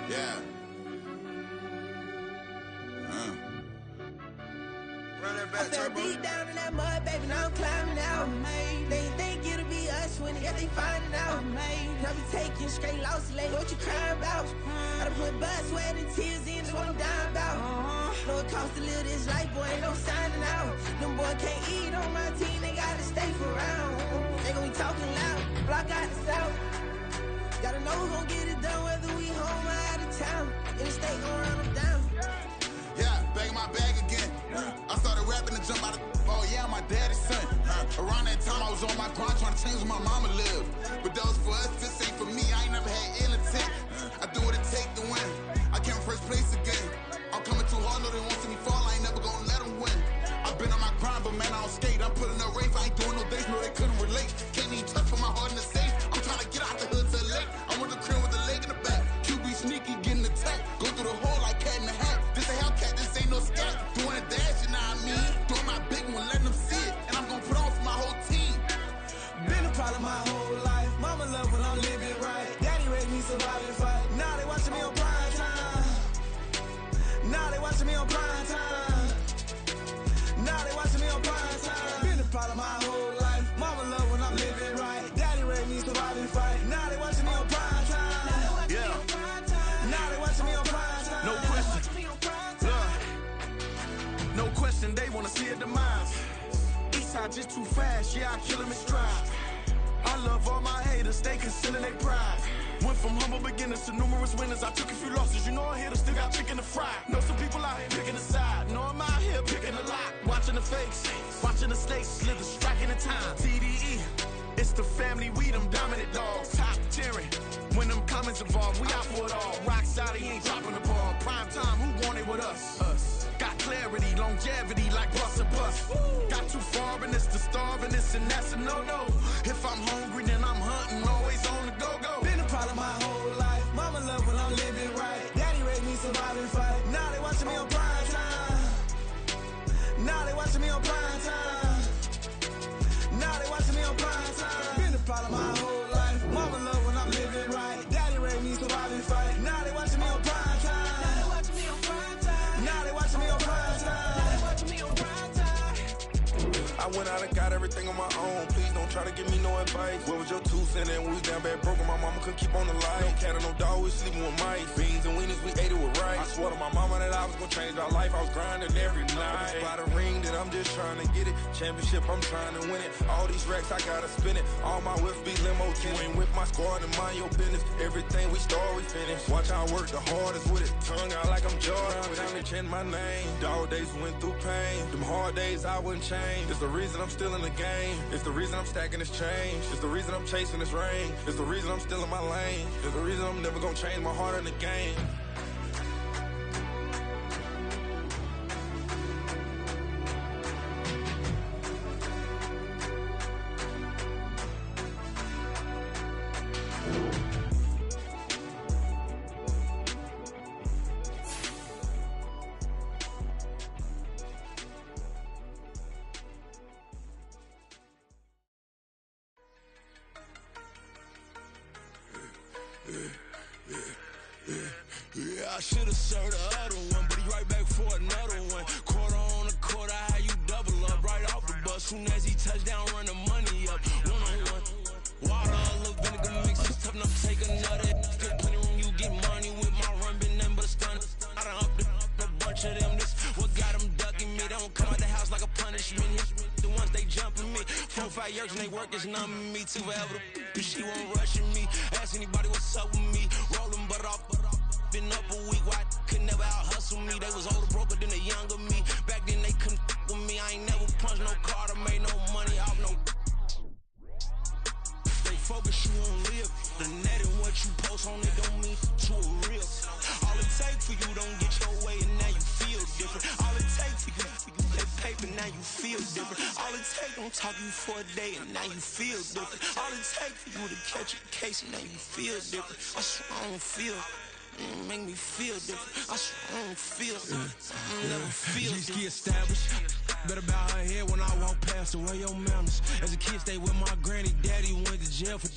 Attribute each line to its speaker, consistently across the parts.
Speaker 1: Yeah. Run that back,
Speaker 2: I fell deep down in that mud, baby, now I'm climbing out. They ain't think it'll be us when they finding out. I be taking straight losses, like what you crying about? I done put blood, sweat, and tears in, that's what I'm dying about. Know it costs to live this life, boy, ain't no signing out. Them boy can't eat on my team, they gotta stay for round. They gon' be talking loud, block out the south. Gotta know who gon' get it done, whether we home or out of town. In the state gon' run them down.
Speaker 1: Yeah, back in my bag again. I started rapping to jump out of. Oh yeah, I'm my daddy's son. Around that time I was on my grind trying to change where my mama lived. But that was for us, this ain't for me. I ain't never had ill intent. I do what it take to win. I came first place again. I'm coming too hard, no they won't see me fall. I ain't never gonna let them win. I've been on my grind, but man I don't skate. I'm putting up race, I ain't doing no days, no they couldn't relate. Can't even touch for my heart in the safe. I'm trying to get out the hood to the lake. I'm with the crib with the leg in the back. QB sneaky, getting attacked. Go through the hole like cat in the hat. This a Hellcat, this ain't no scat. Doing a dash, you know what I mean? Doing my big one, letting them see it. And I'm gonna put on for my whole team.
Speaker 2: Been a problem my whole life. Mama love when I'm living right. Daddy raised me survive and fight. Now they watching me on prime time. Now they watching me on prime time. Now they watching me on prime time. Been a problem my whole life. Mama love when I'm living right. Daddy raised me survive and fight. Now they watching me on prime time.
Speaker 3: Yeah.
Speaker 2: Now they watching me on prime time.
Speaker 3: No question. No question, they wanna see a demise. Eastside just too fast, yeah, I kill him in stride. I love all my haters, they concealing their pride. Went from humble beginners to numerous winners. I took a few losses, you know I'm here to still got chicken to fry. Know some people out here picking a side. Know I'm out here picking a lot. Watching the fakes, watching the snakes slither, striking the time. TDE, it's the family, we them dominant dogs. Top tiering, when them comments involved, we out for it all. Rock solid, he ain't dropping the ball. Prime time, who want it with us? Us. Got clarity, longevity like bust a bust. Got too far and it's the starving, this and that's a no-no. If I'm hungry, then I'm hunting, always on the go-go.
Speaker 2: Been a problem my whole life. Mama love when I'm living right. Daddy raised me survive and fight. Now they watching me on prime time. Now they watching me on prime time. Now they watching me on prime time. Been a problem my whole life. Mama love when I'm living right. Daddy raised me survive and fight. Now they watching me on prime time. Now they watching me on prime time. Now they watching me on prime time. Now they watching me on prime time.
Speaker 4: I went out and got everything on my own. Please don't try to give me no advice. What was your 2 cents and we was down bad broke and my mama couldn't keep on the light. No cat or no dog, we sleeping with mice. Beans and weenies, we ate it with rice. I swore to my mama that I was gonna change our life. I was grinding every night. By the ring that I'm just trying to get it. Championship, I'm trying to win it. All these racks, I gotta spin it. All my whips be limo tinted. You ain't with my squad and mind your business. Everything we start, we finish. Watch how I work the hardest with it. Tongue out like I'm Jordan. Without me change my name. Dog days went through pain. Them hard days I wouldn't change. It's the reason I'm still in the game. It's the reason I'm stacking this change. It's the reason I'm chasing this rain. It's the reason I'm still in my lane. It's the reason I'm never gonna change my heart in the game.
Speaker 5: Yeah, I should've served the other one, but he right back for another one. Quarter on a quarter, how you double up right off the bus. Soon as he touch down, run the money up. One-on-one. Water, a little vinegar mix, it's tough enough to take another. Get plenty room, you get money with my run, been nothing but a stun. I done up a bunch of them, this what got them ducking me. They don't come out the house like a punishment. The ones they jumping me. 4-5 years and they work is numbing me. Too forever, she won't rushing me. Ask anybody what's up with me. Rolling butt off. Been up a week, why could never out hustle me? They was older, broker than the younger me. Back then they couldn't with me. I ain't never punched no card or made no money off no. They focus, you won't live. The net and what you post on it don't mean to a real. All it take for you don't get your way and now you feel different. All it take for you that paper, now you feel different. All it take don't talk you for a day and now you feel different. All it take for you to catch a case and now you feel different. I swear I don't feel. Make me feel different. I swear I don't feel I never feel
Speaker 6: G-Ski established. Better bow her head when I walk past the way your manners. As a kid, stay with my granny, daddy
Speaker 5: jail for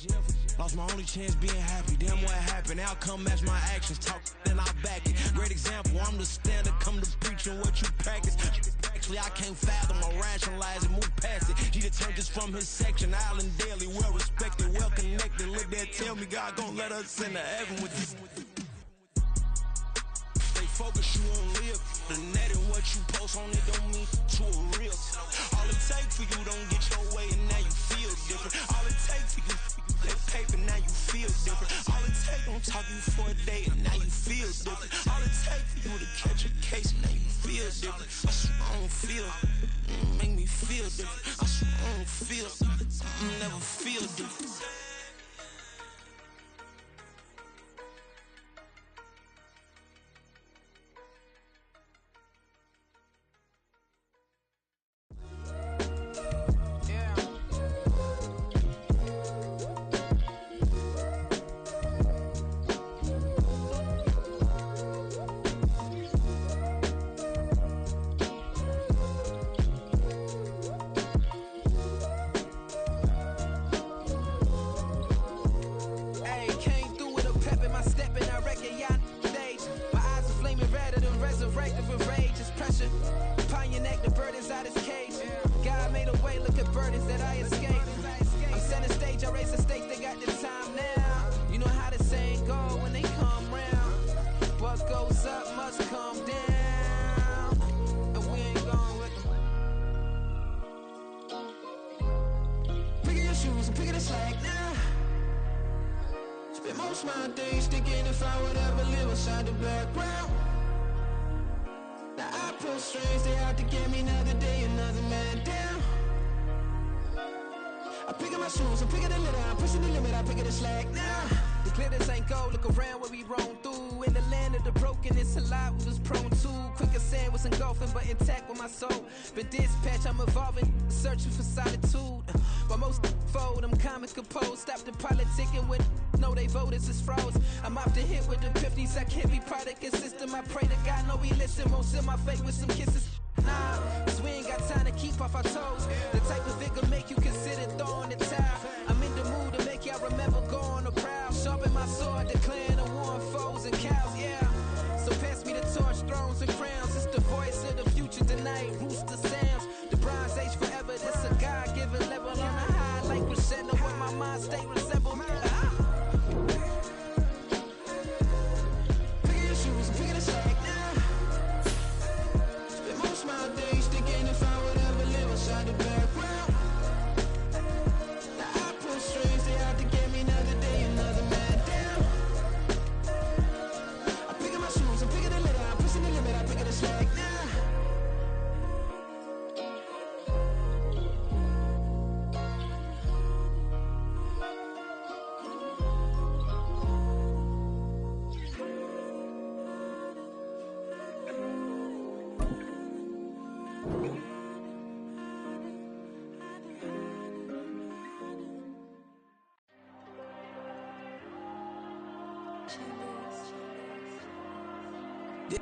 Speaker 5: lost my only chance being happy. Damn, what happened? Outcome match my actions. Talk, then I'll back it. Great example, I'm the standard. Come to preaching what you practice. Actually, I can't fathom or rationalize it, move past it. He determined just from his section. Island Daily, well respected, well connected. Look there, tell me God gon' let us into heaven with this. Stay focused, you won't live. The net and what you post on it don't mean to a real. All it takes for you don't get your way and now you feel different. All it takes for you that paper, now you feel different. All it takes don't talk you for a day and now you feel different. All it takes for you to catch a case and now you feel different. I swear I don't feel, make me feel different. I swear I don't feel, never feel different.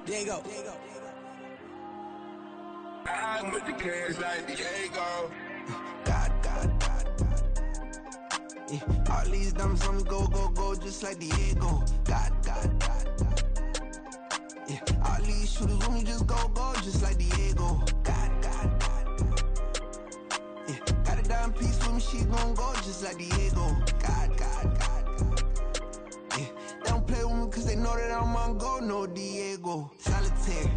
Speaker 5: There you go.
Speaker 4: I'm with the cash like Diego.
Speaker 6: God. Yeah. All these dumps on go, just like Diego. God. Yeah. All these shooters when we just go, just like Diego. God. Yeah. Got a dime piece with me, she gon' go just like Diego. God. Yeah. They don't play with me cause they know that I'm on go, no Diego. Solitaire.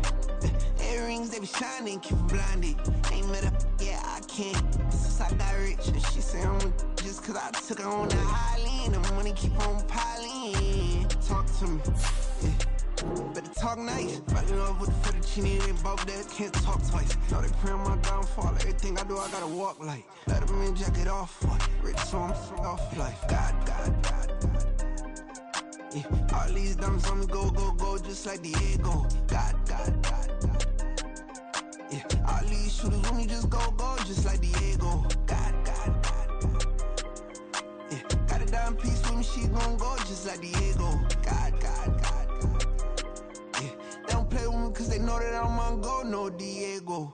Speaker 6: Earrings, they be shining, keep them blinded. Ain't met up, yeah, I can't. Since I got rich, and she say I'm just cause I took her on the island. The money keep on piling. Talk to me, yeah. Better talk nice. Fucking up with the fettuccine, they both dead, can't talk twice. Know they pray on my downfall, everything I do, I gotta walk like. Let them in, jacket off, rich, so I'm off life. God. Yeah. All these dumps on me go, just like Diego. God. Yeah. All these shooters when we just go, just like Diego. God. Yeah. Got a dime piece with me, she gon' go just like Diego. God. Yeah. They don't play with me cause they know that I'm on go, no Diego.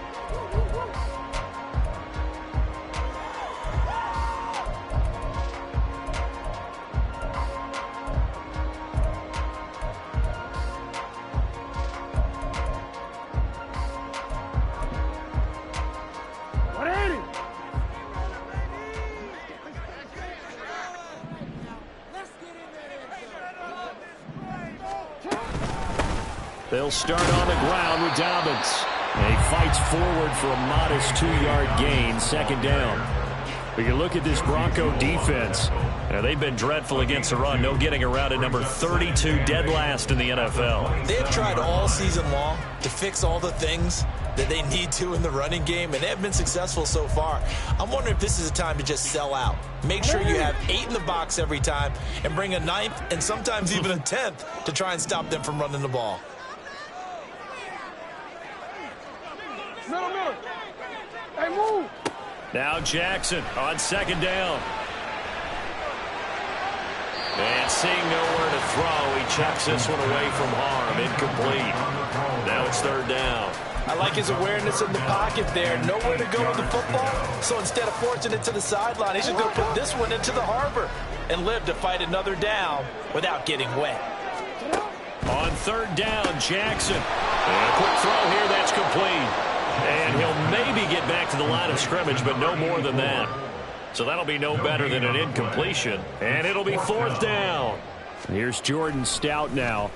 Speaker 7: Woo, woo, woo.
Speaker 8: They'll start on the ground with Dobbins. And he fights forward for a modest 2-yard gain, second down. But you look at this Bronco defense. Now, they've been dreadful against the run. No getting around at number 32, dead last in the NFL.
Speaker 7: They've tried all season long to fix all the things that they need to in the running game, and they have been successful so far. I'm wondering if this is a time to just sell out. Make sure you have 8 in the box every time and bring a 9th and sometimes even a 10th to try and stop them from running the ball.
Speaker 9: Middle. Hey, move.
Speaker 8: Now Jackson on second down. And seeing nowhere to throw, he chucks this one away from harm. Incomplete. Now it's third down.
Speaker 7: I like his awareness in the pocket there. Nowhere to go with the football. So instead of forcing it to the sideline, he's just going to put this one into the harbor and live to fight another down without getting wet.
Speaker 8: On third down, Jackson. And a quick throw here, that's complete. And he'll maybe get back to the line of scrimmage, but no more than that. So that'll be no better than an incompletion. And it'll be fourth down. Here's Jordan Stout now.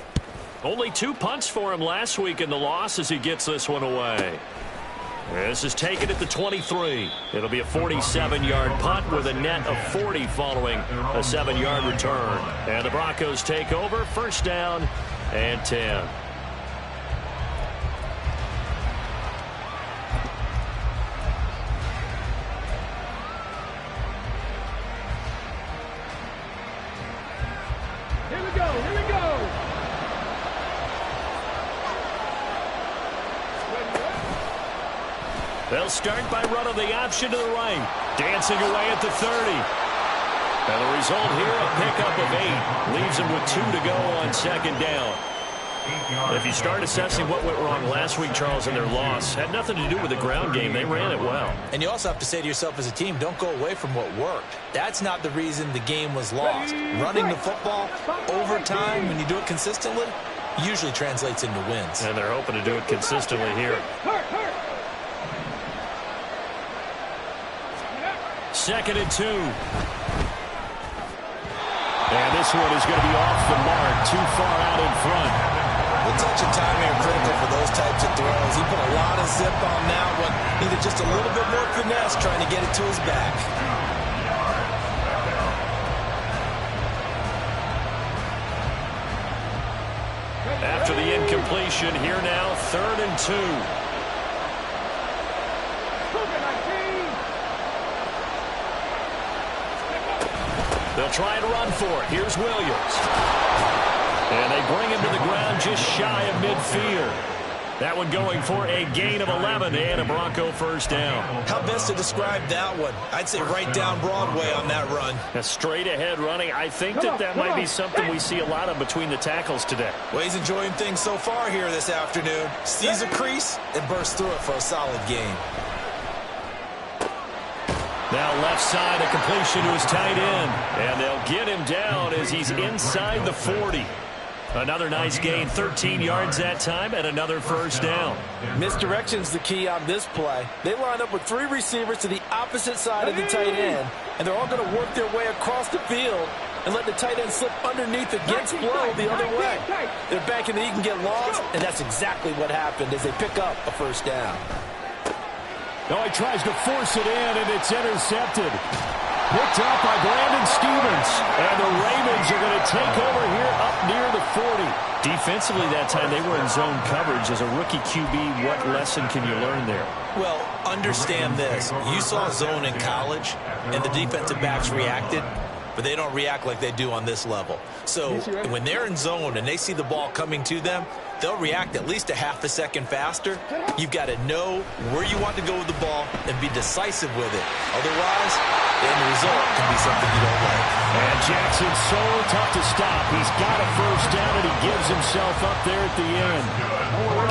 Speaker 8: Only 2 punts for him last week in the loss as he gets this one away. This is taken at the 23. It'll be a 47-yard punt with a net of 40 following a 7-yard return. And the Broncos take over, first down and 10.
Speaker 9: Here we go.
Speaker 8: They'll start by running the option to the right. Dancing away at the 30. And the result here, a pickup of 8. Leaves them with 2 to go on second down. If you start assessing what went wrong last week, Charles, in their loss, had nothing to do with the ground game. They ran it well.
Speaker 7: And you also have to say to yourself as a team, don't go away from what worked. That's not the reason the game was lost. Running the football over time, when you do it consistently, usually translates into wins.
Speaker 8: And they're hoping to do it consistently here. Second and 2. And this one is going to be off the mark, too far out in front.
Speaker 7: The touch and timing are critical for those types of throws. He put a lot of zip on that one. Needed just a little bit more finesse trying to get it to his back.
Speaker 8: After the incompletion, here now, third and 2. They'll try and run for it. Here's Williams. And they bring him to the ground just shy of midfield. That one going for a gain of 11 and a Bronco first down.
Speaker 7: How best to describe that one? I'd say right down Broadway on that run.
Speaker 8: A straight ahead running. I think that might be something we see a lot of between the tackles today.
Speaker 7: Well, he's enjoying things so far here this afternoon. Sees a crease and bursts through it for a solid gain.
Speaker 8: Now left side, a completion to his tight end. And they'll get him down as he's inside the 40. Another nice gain, 13 yards that time, and another first down.
Speaker 7: Misdirection's the key on this play. They line up with 3 receivers to the opposite side of the tight end, and they're all going to work their way across the field and let the tight end slip underneath against flow the other way. They're banking that he can get lost, and that's exactly what happened as they pick up a first down.
Speaker 8: No, he tries to force it in, and it's intercepted. Picked up by Brandon Stevens. And the Ravens are going to take over here up near the 40. Defensively that time, they were in zone coverage. As a rookie QB, what lesson can you learn there?
Speaker 7: Well, understand this. You saw zone in college, and the defensive backs reacted, but they don't react like they do on this level. So when they're in zone and they see the ball coming to them, they'll react at least a half a second faster. You've got to know where you want to go with the ball and be decisive with it. Otherwise, the end result can be something you don't like.
Speaker 8: And Jackson's so tough to stop. He's got a first down, and he gives himself up there at the end.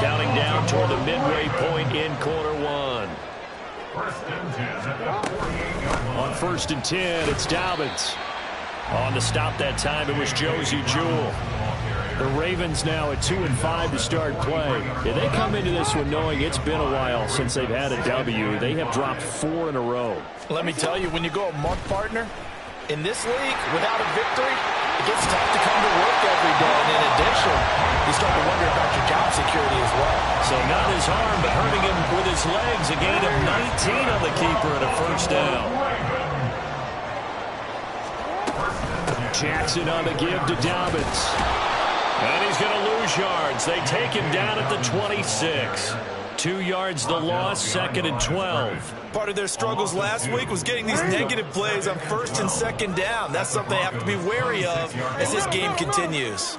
Speaker 8: Counting down toward the midway point in quarter 1. On first and 10, it's Dobbins. On the stop that time, it was Josie Jewell. The Ravens now at 2-5 to start play. Yeah, they come into this one knowing it's been a while since they've had a W. They have dropped 4 in a row.
Speaker 7: Let me tell you, when you go a month, partner, in this league, without a victory, it gets tough to come to work every day. And in addition, you start to wonder about your job security as well.
Speaker 8: So not his arm, but hurting him with his legs. A gain of 19 on the keeper and a first down. Jackson on the give to Dobbins. And he's going to lose yards. They take him down at the 26. 2 yards the loss, 2nd and 12.
Speaker 7: Part of their struggles last week was getting these negative plays on 1st and 2nd down. That's something they have to be wary of as this game continues.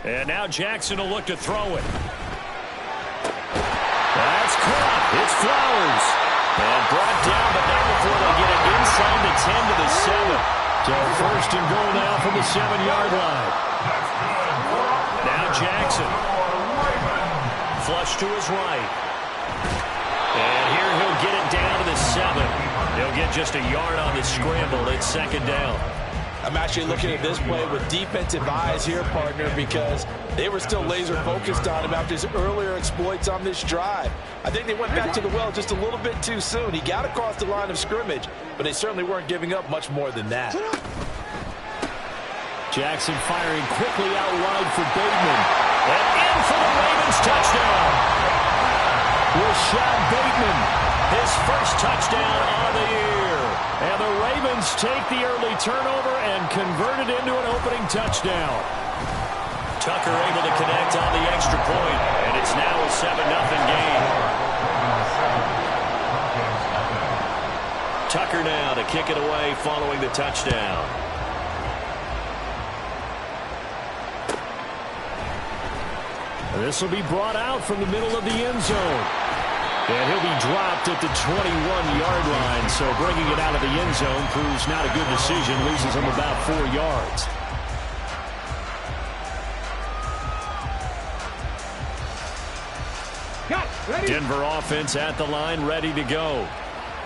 Speaker 8: And now Jackson will look to throw it. That's caught. It's Flowers. And brought down, but not before they get it inside the 10 to the 7. So 1st and goal now from the 7-yard line. Now Jackson. Flush to his right. And here he'll get it down to the 7. He'll get just a yard on the scramble. It's 2nd down.
Speaker 7: I'm actually looking at this play with defensive eyes here, partner, because they were still laser focused on him after his earlier exploits on this drive. I think they went back to the well just a little bit too soon. He got across the line of scrimmage, but they certainly weren't giving up much more than that.
Speaker 8: Jackson firing quickly out wide for Bateman. And in for the Ravens touchdown. Rashad Bateman, his first touchdown on the year. And the Ravens take the early turnover and convert it into an opening touchdown. Tucker able to connect on the extra point, and it's now a 7-0 game. Tucker now to kick it away following the touchdown. This will be brought out from the middle of the end zone. And he'll be dropped at the 21-yard line. So bringing it out of the end zone proves not a good decision. Loses him about 4 yards. Denver offense at the line, ready to go.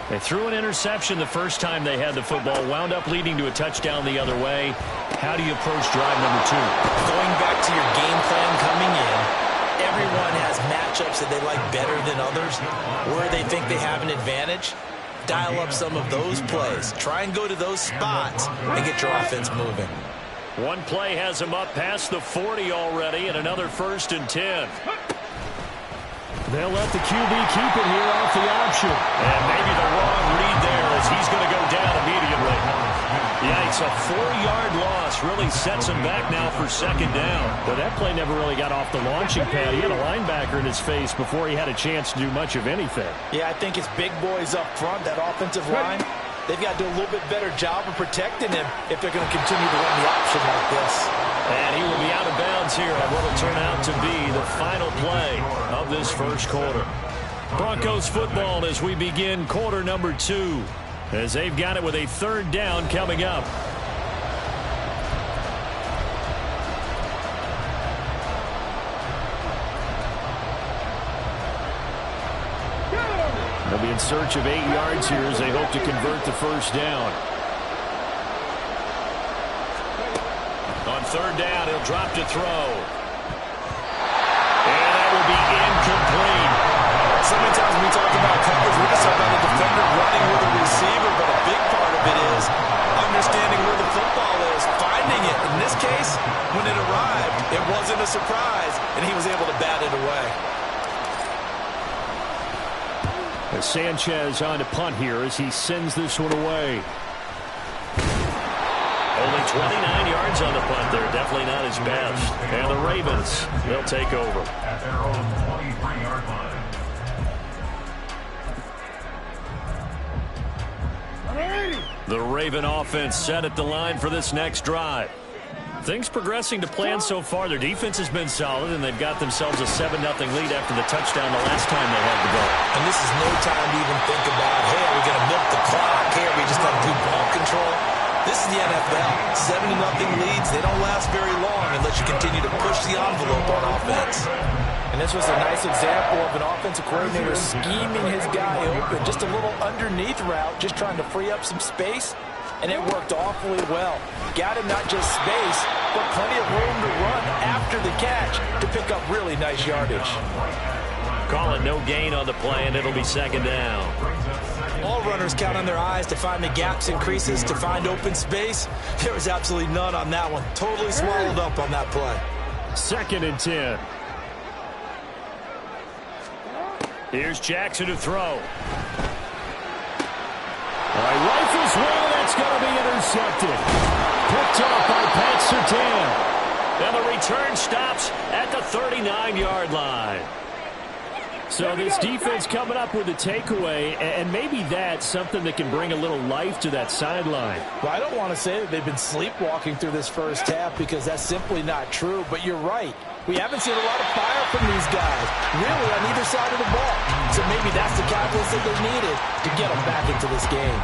Speaker 8: They threw an interception the first time they had the football. Wound up leading to a touchdown the other way. How do you approach drive number 2?
Speaker 7: Going back to your game plan coming in, everyone has matchups that they like better than others, where they think they have an advantage. Dial up some of those plays. Try and go to those spots and get your offense moving.
Speaker 8: One play has them up past the 40 already, and another 1st and 10. They'll let the QB keep it here off the option. And maybe the wrong read there as he's going to go down immediately. Yikes, a 4-yard loss really sets him back now for 2nd down. But that play never really got off the launching pad. He had a linebacker in his face before he had a chance to do much of anything.
Speaker 7: Yeah, I think it's big boys up front, that offensive line. They've got to do a little bit better job of protecting him if they're going to continue to run the option like this.
Speaker 8: And he will be out of bounds here on what will turn out to be the final play of this first quarter. Broncos football as we begin quarter number 2, as they've got it with a 3rd down coming up. They'll be in search of 8 yards here as they hope to convert the first down. On 3rd down, he'll drop to throw. And that will be incomplete.
Speaker 7: So many times when we talk about coverage, we just talk about the defender running with a receiver, but a big part of it is understanding where the football is, finding it. In this case, when it arrived, it wasn't a surprise, and he was able to bat it away.
Speaker 8: As Sanchez on to punt here as he sends this one away. Only 29 yards on the punt there. Definitely not his best. And the Ravens, they'll take over.
Speaker 10: At their own 23-yard line.
Speaker 8: The Raven offense set at the line for this next drive. Things progressing to plan so far. Their defense has been solid, and they've got themselves a 7-0 lead after the touchdown the last time they had the ball.
Speaker 7: And this is no time to even think about, hey, are we going to milk the clock? Hey, are we just going to do ball control? This is the NFL. 7-0 leads, they don't last very long unless you continue to push the envelope on offense. And this was a nice example of an offensive coordinator scheming his guy open. Just a little underneath route, just trying to free up some space. And it worked awfully well. Got him not just space, but plenty of room to run after the catch to pick up really nice yardage.
Speaker 8: Call it no gain on the play, and it'll be second down.
Speaker 7: All runners count on their eyes to find the gaps and creases, to find open space. There was absolutely none on that one. Totally swallowed up on that play.
Speaker 8: 2nd and 10. Here's Jackson to throw. Rifles one. That's going to be intercepted. Picked off by Pat Surtain. And the return stops at the 39-yard line. So this defense coming up with a takeaway, and maybe that's something that can bring a little life to that sideline.
Speaker 11: Well, I don't want to say that they've been sleepwalking through this first half because that's simply not true, but you're right. We haven't seen a lot of fire from these guys, really, on either side of the ball. So maybe that's the catalyst that they needed to get them back into this game.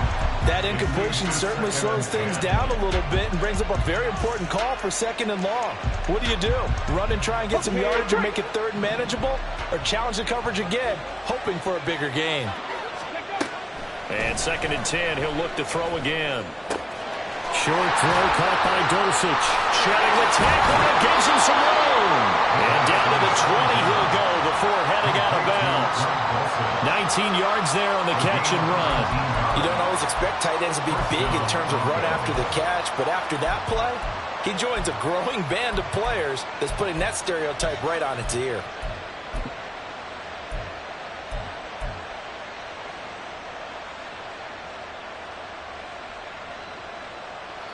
Speaker 11: That incompletion certainly slows things down a little bit and brings up a very important call for 2nd and long. What do? Run and try and get some yardage or make it 3rd and manageable? Or challenge the coverage again, hoping for a bigger gain?
Speaker 8: And 2nd and 10, he'll look to throw again. Short throw caught by Dulcich. Shedding the tackle, that gives him some room. And down to the 20 he'll go before heading out of bounds. 19 yards there on the catch and run.
Speaker 11: You don't always expect tight ends to be big in terms of run after the catch, but after that play, he joins a growing band of players that's putting that stereotype right on its ear.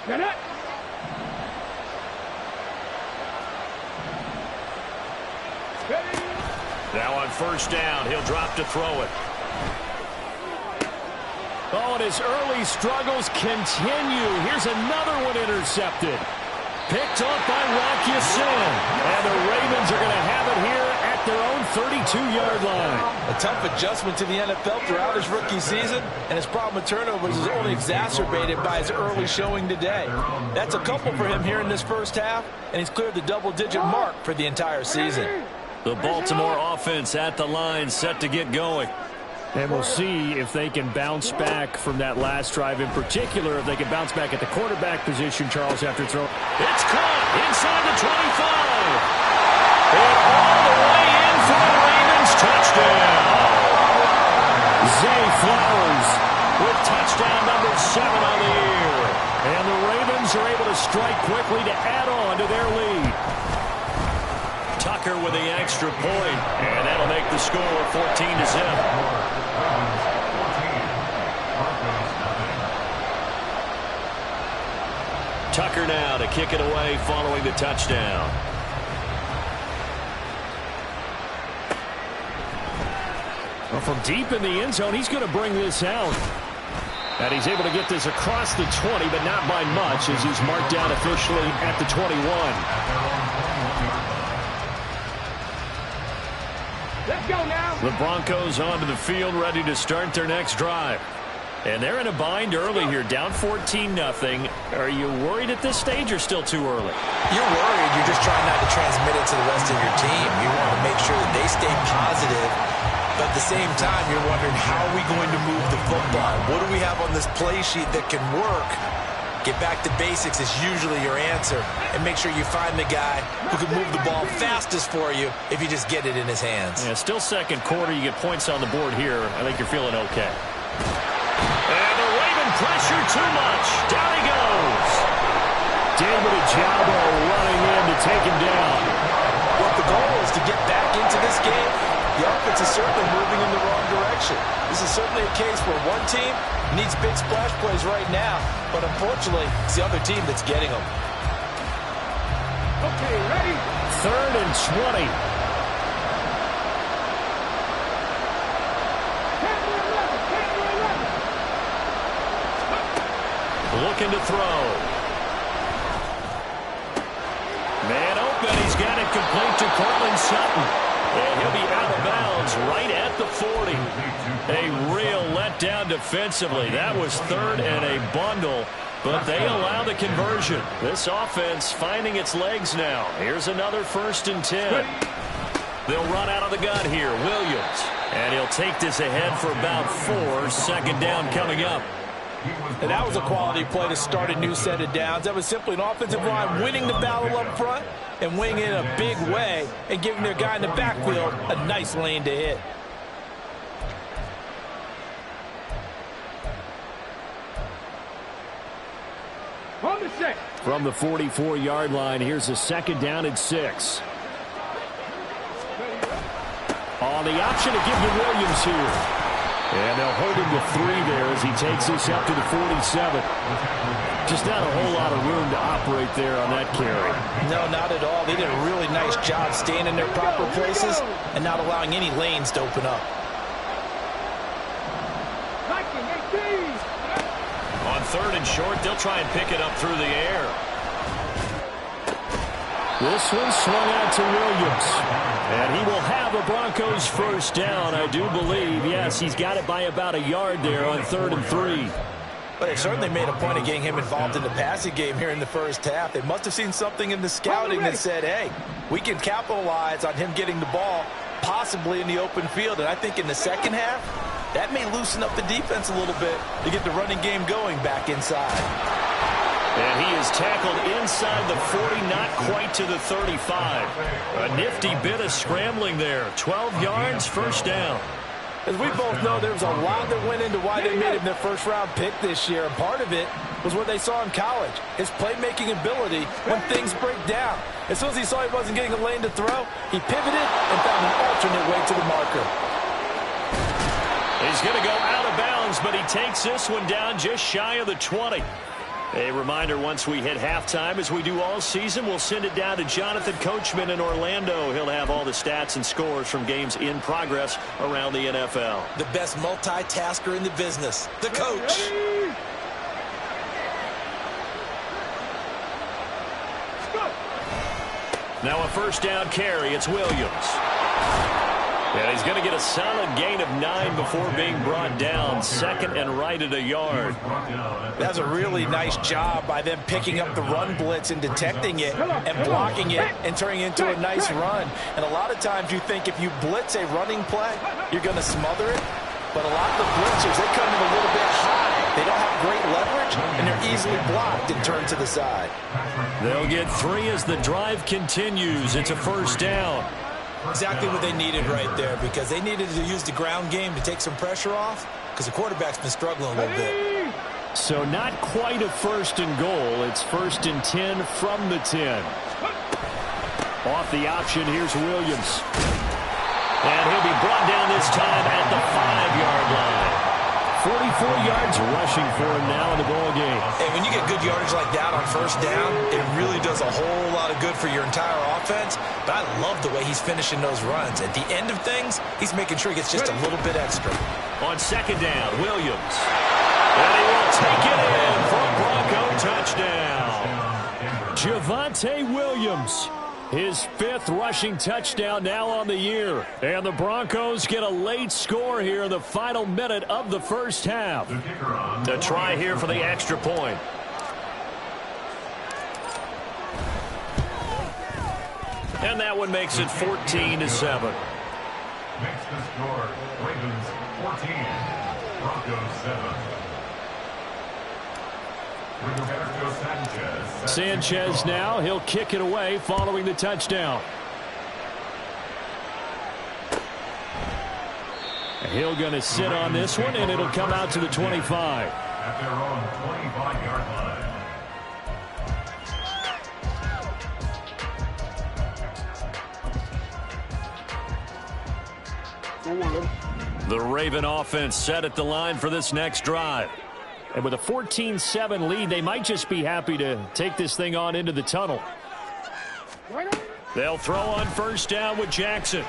Speaker 9: Get it.
Speaker 8: Now on 1st down, he'll drop to throw it. Oh, and his early struggles continue. Here's another one intercepted. Picked off by Rock Ya-Sin. And the Ravens are going to have it here at their own 32-yard line.
Speaker 11: A tough adjustment to the NFL throughout his rookie season, and his problem with turnovers is only exacerbated by his early showing today. That's a couple for him here in this first half, and he's cleared the double-digit mark for the entire season.
Speaker 8: The Baltimore offense at the line, set to get going. And we'll see if they can bounce back from that last drive, in particular, if they can bounce back at the quarterback position, Charles, after throw. It's caught inside the 25. And all the way in for the Ravens. Touchdown. Zay Flowers with touchdown number 7 on the year. And the Ravens are able to strike quickly to add on to their lead. Tucker with the extra point, and that'll make the score 14-0. Tucker now to kick it away following the touchdown. Well, from deep in the end zone, he's going to bring this out. And he's able to get this across the 20, but not by much, as he's marked down officially at the 21.
Speaker 9: Let's go now.
Speaker 8: The Broncos onto the field, ready to start their next drive. And they're in a bind early here, down 14-0. Are you worried at this stage or still too early?
Speaker 11: You're worried. You're just trying not to transmit it to the rest of your team. You want to make sure that they stay positive. But at the same time, you're wondering, how are we going to move the football? What do we have on this play sheet that can work? Get back to basics is usually your answer. And make sure you find the guy who can move the ball fastest for you if you just get it in his hands.
Speaker 8: Yeah, still second quarter. You get points on the board here. I think you're feeling okay. And the Raven pressure too much. Down he goes. David Ojabo running in to take him down.
Speaker 11: But the goal is to get back into this game. The offense is certainly moving in the wrong direction. This is certainly a case where one team needs big splash plays right now, but unfortunately, it's the other team that's getting them.
Speaker 9: Okay, ready?
Speaker 8: 3rd and 20. Looking to throw. Man open. He's got it complete to Cortland Sutton. And he'll be out of bounds right at the 40. A real letdown defensively. That was 3rd and a bundle, but they allow the conversion. This offense finding its legs now. Here's another 1st and 10. They'll run out of the gun here. Williams. And he'll take this ahead for about 4. 2nd down coming up.
Speaker 11: And that was a quality play to start a new set of downs. That was simply an offensive line winning the battle up front and winning it in a big way and giving their guy in the backfield a nice lane to hit.
Speaker 8: From the 44-yard line, here's a 2nd down and 6. On the option to give to Williams here. And they'll hold him to 3 there as he takes this up to the 47. Just not a whole lot of room to operate there on that carry.
Speaker 11: No, not at all. They did a really nice job staying in their proper places and not allowing any lanes to open up.
Speaker 8: On 3rd and short, they'll try and pick it up through the air. This one swung out to Williams. And he will have a Broncos 1st down, I do believe. Yes, he's got it by about a yard there on 3rd and 3.
Speaker 11: But they certainly made a point of getting him involved in the passing game here in the first half. They must have seen something in the scouting that said, hey, we can capitalize on him getting the ball, possibly in the open field. And I think in the second half, that may loosen up the defense a little bit to get the running game going back inside.
Speaker 8: And he is tackled inside the 40, not quite to the 35. A nifty bit of scrambling there. 12 yards, 1st down.
Speaker 11: As we both know, there was a lot that went into why they made him their 1st-round pick this year. And part of it was what they saw in college, his playmaking ability when things break down. As soon as he saw he wasn't getting a lane to throw, he pivoted and found an alternate way to the marker.
Speaker 8: He's going to go out of bounds, but he takes this one down just shy of the 20. A reminder, once we hit halftime, as we do all season, we'll send it down to Jonathan Coachman in Orlando. He'll have all the stats and scores from games in progress around the NFL.
Speaker 7: The best multitasker in the business, the coach.
Speaker 8: Now a 1st down carry. It's Williams. And he's going to get a solid gain of 9 before being brought down. 2nd and right at a yard.
Speaker 11: That's a really nice job by them picking up the run blitz and detecting it and blocking it and turning it into a nice run. And a lot of times you think if you blitz a running play, you're going to smother it. But a lot of the blitzers, they come in a little bit high. They don't have great leverage, and they're easily blocked and turned to the side.
Speaker 8: They'll get 3 as the drive continues. It's a 1st down.
Speaker 7: Exactly what they needed right there, because they needed to use the ground game to take some pressure off, because the quarterback's been struggling a little bit.
Speaker 8: So not quite a 1st and goal. It's 1st and 10 from the 10. Off the option, here's Williams. And he'll be brought down this time at the 5-yard line. 44 yards rushing for him now in the ball game.
Speaker 7: Hey, when you get good yardage like that on 1st down, it really does a whole lot of good for your entire offense. But I love the way he's finishing those runs. At the end of things, he's making sure he gets just a little bit extra.
Speaker 8: On 2nd down, Williams. And he will take it in for a Bronco touchdown. Javonte Williams. His 5th rushing touchdown now on the year. And the Broncos get a late score here in the final minute of the 1st half. To try here for the extra point. And that one makes it 14-7.
Speaker 10: Makes the score Ravens 14, Broncos 7.
Speaker 8: Sanchez now. He'll kick it away following the touchdown. He'll going to sit on this one, and it'll come out to the 25.
Speaker 10: At their own 25-yard line.
Speaker 8: The Raven offense set at the line for this next drive. And with a 14-7 lead, they might just be happy to take this thing on into the tunnel. They'll throw on 1st down with Jackson.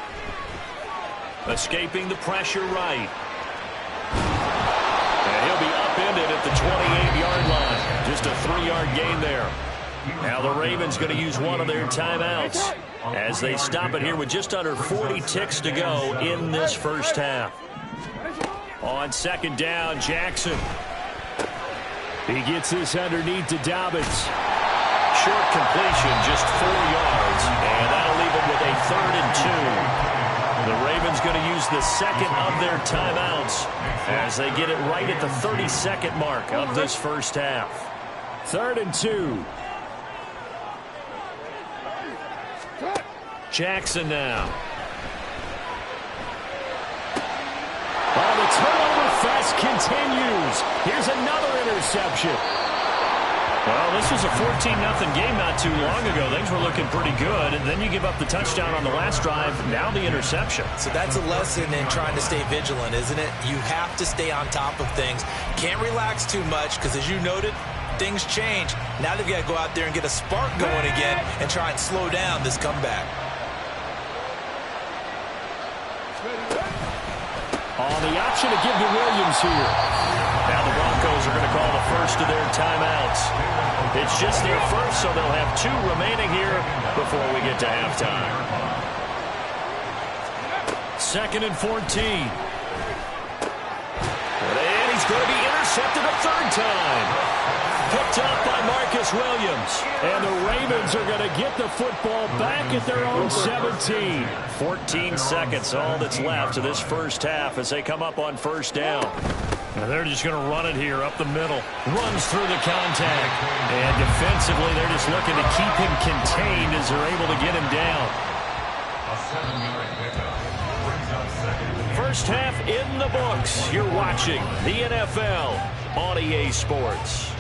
Speaker 8: Escaping the pressure right. And he'll be upended at the 28-yard line. Just a 3-yard gain there. Now the Ravens going to use one of their timeouts as they stop it here with just under 40 ticks to go in this 1st half. On 2nd down, Jackson. He gets this underneath to Dobbins. Short completion, just 4 yards. And that'll leave him with a 3rd and 2. The Ravens going to use the second of their timeouts as they get it right at the 30-second mark of this first half. 3rd and 2. Jackson now. Oh, the turnover fest continues. Here's another interception. Well, this was a 14-0 game not too long ago. Things were looking pretty good, and then you give up the touchdown on the last drive, now the interception.
Speaker 7: So that's a lesson in trying to stay vigilant, isn't it? You have to stay on top of things. Can't relax too much because, as you noted, things change. Now they've got to go out there and get a spark going again and try and slow down this comeback.
Speaker 8: On the option to give to Williams here. Now the Broncos are going to call the first of their timeouts. It's just their first, so they'll have 2 remaining here before we get to halftime. 2nd and 14. And he's going to be intercepted a 3rd time. Picked up by Marcus Williams. And the Ravens are going to get the football back at their own 17. 14 seconds, all that's left of this first half as they come up on first down. Now they're just going to run it here up the middle. Runs through the contact. And defensively, they're just looking to keep him contained as they're able to get him down.
Speaker 10: A 7-yard pickup brings up 2nd.
Speaker 8: First half in the books. You're watching the NFL on EA Sports.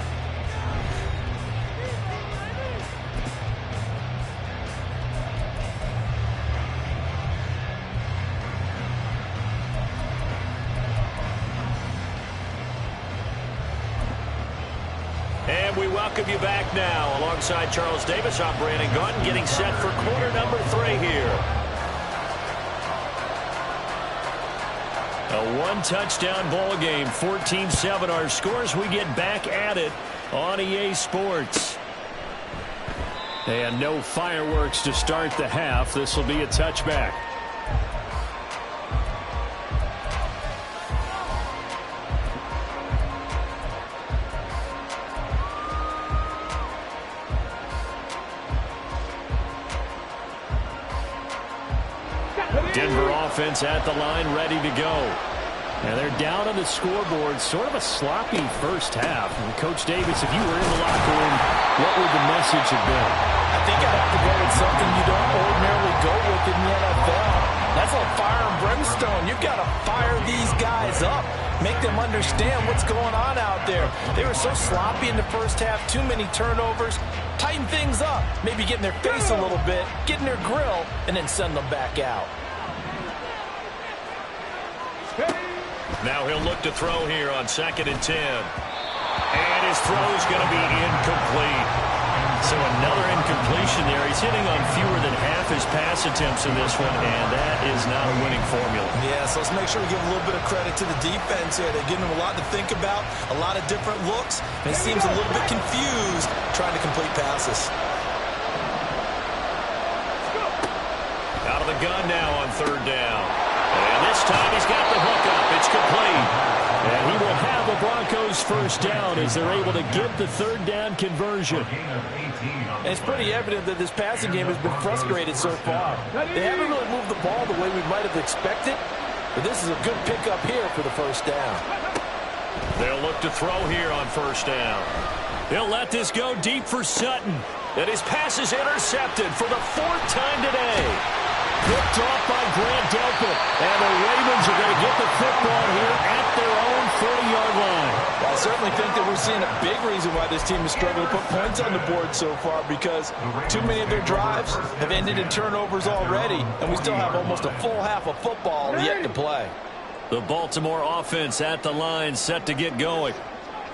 Speaker 8: And we welcome you back now. Alongside Charles Davis, I'm Brandon Gaudin, getting set for quarter number 3 here. A 1-touchdown ball game, 14-7 our scores. We get back at it on EA Sports. And no fireworks to start the half. This will be a touchback. Denver offense at the line, ready to go. And they're down on the scoreboard. Sort of a sloppy first half. And Coach Davis, if you were in the locker room, what would the message have been?
Speaker 11: I think I'd have to go with something you don't ordinarily go with in the NFL. That's like fire and brimstone. You've got to fire these guys up. Make them understand what's going on out there. They were so sloppy in the first half. Too many turnovers. Tighten things up. Maybe get in their face a little bit. Get in their grill. And then send them back out.
Speaker 8: Now he'll look to throw here on 2nd and 10. And his throw's going to be incomplete. So another incompletion there. He's hitting on fewer than half his pass attempts in this one, and that is not a winning formula.
Speaker 7: Yeah, so let's make sure we give a little bit of credit to the defense here. They're giving him a lot to think about, a lot of different looks, and he seems a little bit confused trying to complete passes.
Speaker 8: Out of the gun now on 3rd down. And this time he's got the hook up. It's complete. And he will have the Broncos first down as they're able to get the 3rd down conversion.
Speaker 11: And it's pretty evident that this passing game has been frustrated so far. They haven't really moved the ball the way we might have expected, but this is a good pickup here for the first down.
Speaker 8: They'll look to throw here on 1st down. They'll let this go deep for Sutton. And his pass is intercepted for the 4th time today. Picked off by Grant Delpit. And the Ravens are going to get the football here at their own 40-yard line.
Speaker 11: Well, I certainly think that we're seeing a big reason why this team is struggling to put points on the board so far, because too many of their drives have ended in turnovers already, and we still have almost a full half of football yet to play.
Speaker 8: The Baltimore offense at the line, set to get going.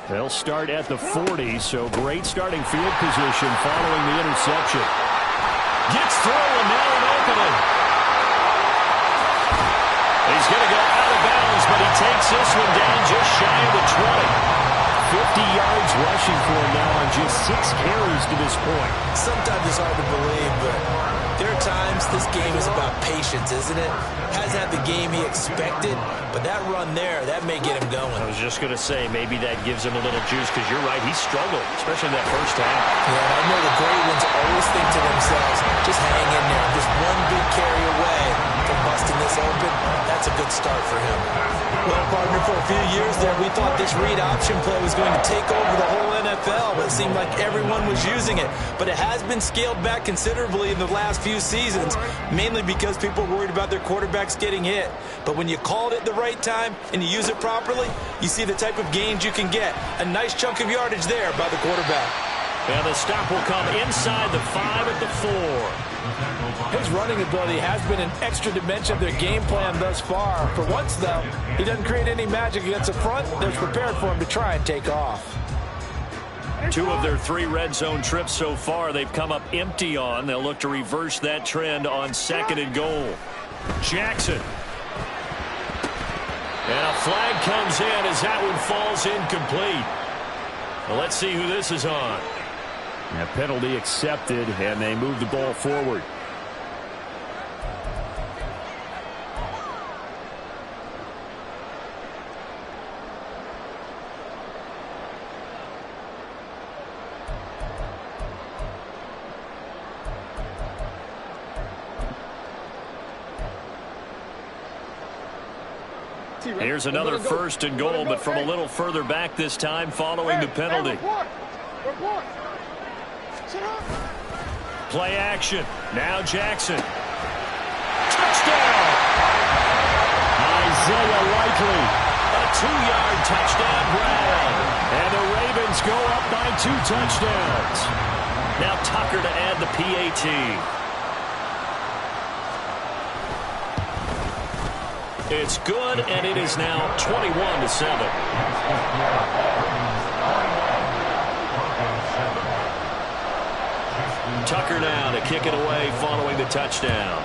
Speaker 8: They'll start at the 40, so great starting field position following the interception. Gets through, and now an opening. He's going to go out of bounds, but he takes this one down just shy of the 20. 50 yards rushing for him now on just 6 carries to this point.
Speaker 7: Sometimes it's hard to believe, but there are times this game is about patience, isn't it? Hasn't had the game he expected, but that run there, that may get him going.
Speaker 8: I was just going to say, maybe that gives him a little juice, because you're right, he struggled, especially in that first half.
Speaker 7: Yeah, and I know the great ones always think to themselves, just hang in there, just one big carry away from busting this that's a good start for him. Well, partner, for a few years there, we thought this read option play was going to take over the whole NFL, but it seemed like everyone was using it. But it has been scaled back considerably in the last few seasons, mainly because people are worried about their quarterbacks getting hit. But when you call it at the right time and you use it properly, you see the type of gains you can get. A nice chunk of yardage there by the quarterback.
Speaker 8: And the stop will come inside the 5 at the 4.
Speaker 11: His running ability has been an extra dimension of their game plan thus far. For once, though, he doesn't create any magic against the front. They're prepared for him to try and take off.
Speaker 8: 2 of their 3 red zone trips so far they've come up empty on. They'll look to reverse that trend on 2nd and goal. Jackson. And a flag comes in as that one falls incomplete. Well, let's see who this is on.
Speaker 12: A penalty accepted, and they move the ball forward.
Speaker 8: Here's another 1st and goal, but from a little further back this time following the penalty. Play action. Now Jackson. Touchdown!
Speaker 12: Isaiah Likely.
Speaker 8: A 2-yard touchdown grab. And the Ravens go up by 2 touchdowns. Now Tucker to add the PAT. It's good, and it is now 21-7. Tucker now to kick it away following the touchdown.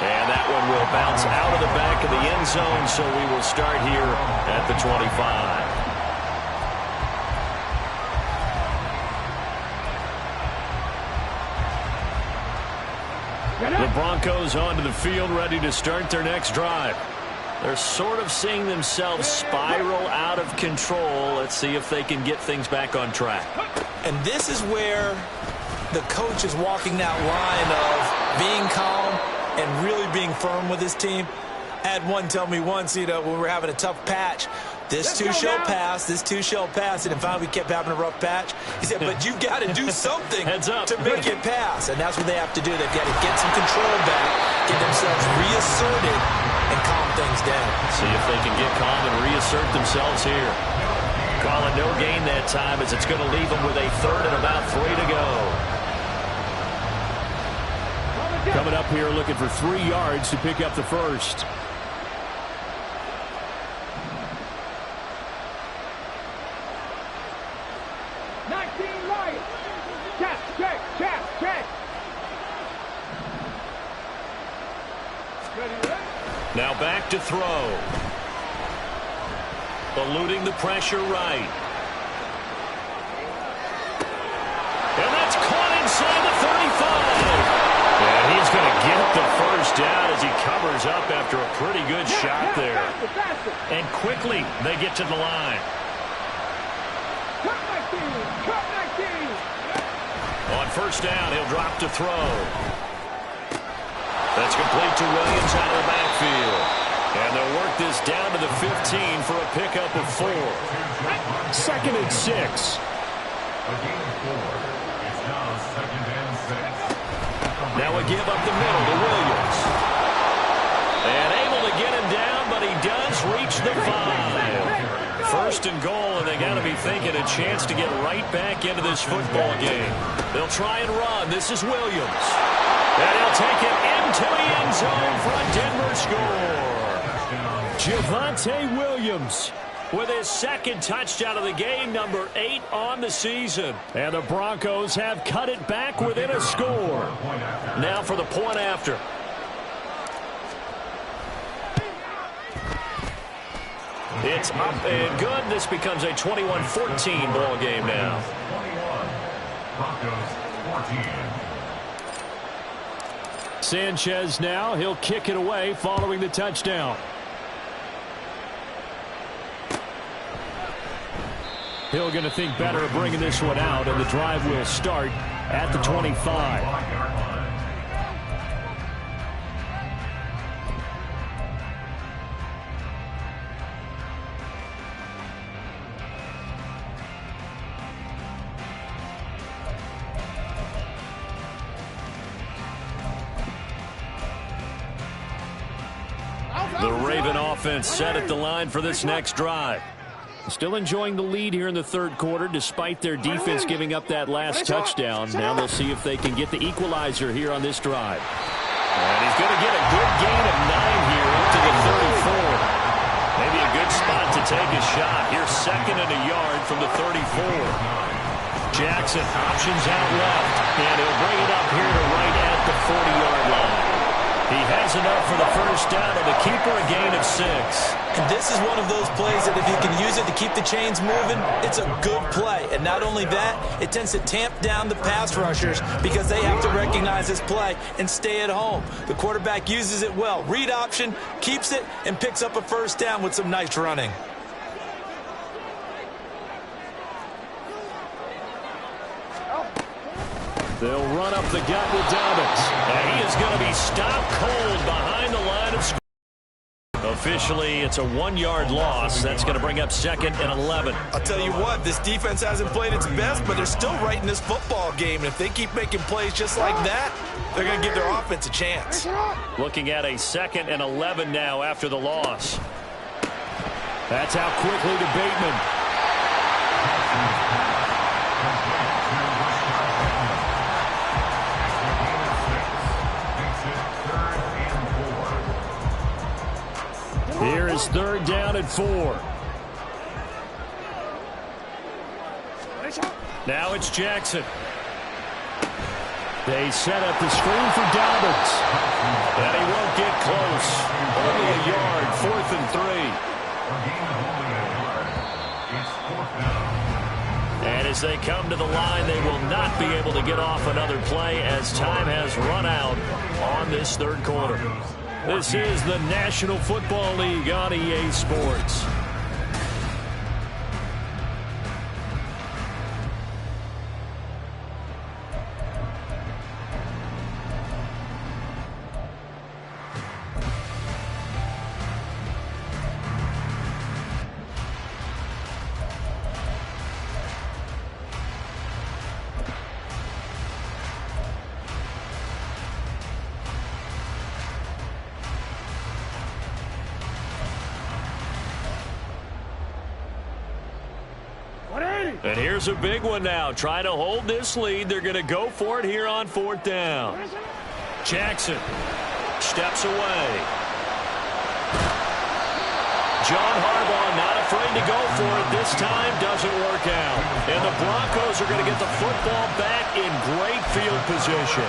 Speaker 8: And that one will bounce out of the back of the end zone, so we will start here at the 25. The Broncos onto the field, ready to start their next drive. They're sort of seeing themselves spiral out of control. Let's see if they can get things back on track.
Speaker 7: And this is where the coach is walking that line of being calm and really being firm with his team. I had one tell me once, when we were having a tough patch, this too shall pass, this too shall pass, and then finally we kept having a rough patch. He said, but you've got to do something to make it pass, and that's what they have to do. They've got to get some control back, get themselves reasserted, and calm things down.
Speaker 8: See if they can get calm and reassert themselves here. Calling no gain that time as it's going to leave them with a 3rd and about 3 to go.
Speaker 12: Coming up here looking for 3 yards to pick up the 1st.
Speaker 8: Now back to throw. Eluding the pressure right. And that's caught inside the 35. And he's going to get the 1st down as he covers up after a pretty good shot there. And quickly they get to the line. On 1st down, he'll drop to throw. That's complete to Williams out of the backfield. And they'll work this down to the 15 for a pickup of 4.
Speaker 12: 2nd and 6.
Speaker 8: Now a give up the middle to Williams. And able to get him down, but he does reach the 5. 1st and goal, and they got to be thinking a chance to get right back into this football game. They'll try and run. This is Williams. And he'll take it into the end zone for a Denver score.
Speaker 12: Javonte Williams
Speaker 8: with his 2nd touchdown of the game, number 8 on the season.
Speaker 12: And the Broncos have cut it back within a score.
Speaker 8: Now for the point after. It's up and good. This becomes a 21-14 ball game now.
Speaker 10: 21, Broncos 14.
Speaker 12: Sanchez now. He'll kick it away following the touchdown. Hill going to think better of bringing this one out, and the drive will start at the 25.
Speaker 8: The Raven offense set at the line for this next drive. Still enjoying the lead here in the third quarter despite their defense giving up that last touchdown. Now they'll see if they can get the equalizer here on this drive. And he's going to get a good gain of 9 here into the 34. Maybe a good spot to take a shot. Here's 2nd and a yard from the 34. Jackson options out left, and he'll bring it up here to right at the 40-yard line. He has enough for the first down, and the keeper a gain of 6.
Speaker 11: And this is one of those plays that if you can use it to keep the chains moving, it's a good play. And not only that, it tends to tamp down the pass rushers because they have to recognize this play and stay at home. The quarterback uses it well. Read option, keeps it, and picks up a first down with some nice running.
Speaker 8: They'll run up the gut with Dobbins. And he is going to be stopped cold behind the line of scrimmage. Officially, it's a 1-yard loss. That's going to bring up 2nd and 11.
Speaker 11: I'll tell you what, this defense hasn't played its best, but they're still right in this football game. And if they keep making plays just like that, they're going to give their offense a chance.
Speaker 8: Looking at a 2nd and 11 now after the loss. That's out quickly to Bateman. Here is 3rd down and 4. Now it's Jackson. They set up the screen for Dobbins. And he won't get close. Only a yard, 4th and 3. And as they come to the line, they will not be able to get off another play as time has run out on this third quarter. This is the National Football League on EA Sports. And here's a big one now. Trying to hold this lead. They're going to go for it here on 4th down. Jackson steps away. John Harbaugh not afraid to go for it. This time doesn't work out. And the Broncos are going to get the football back in great field position.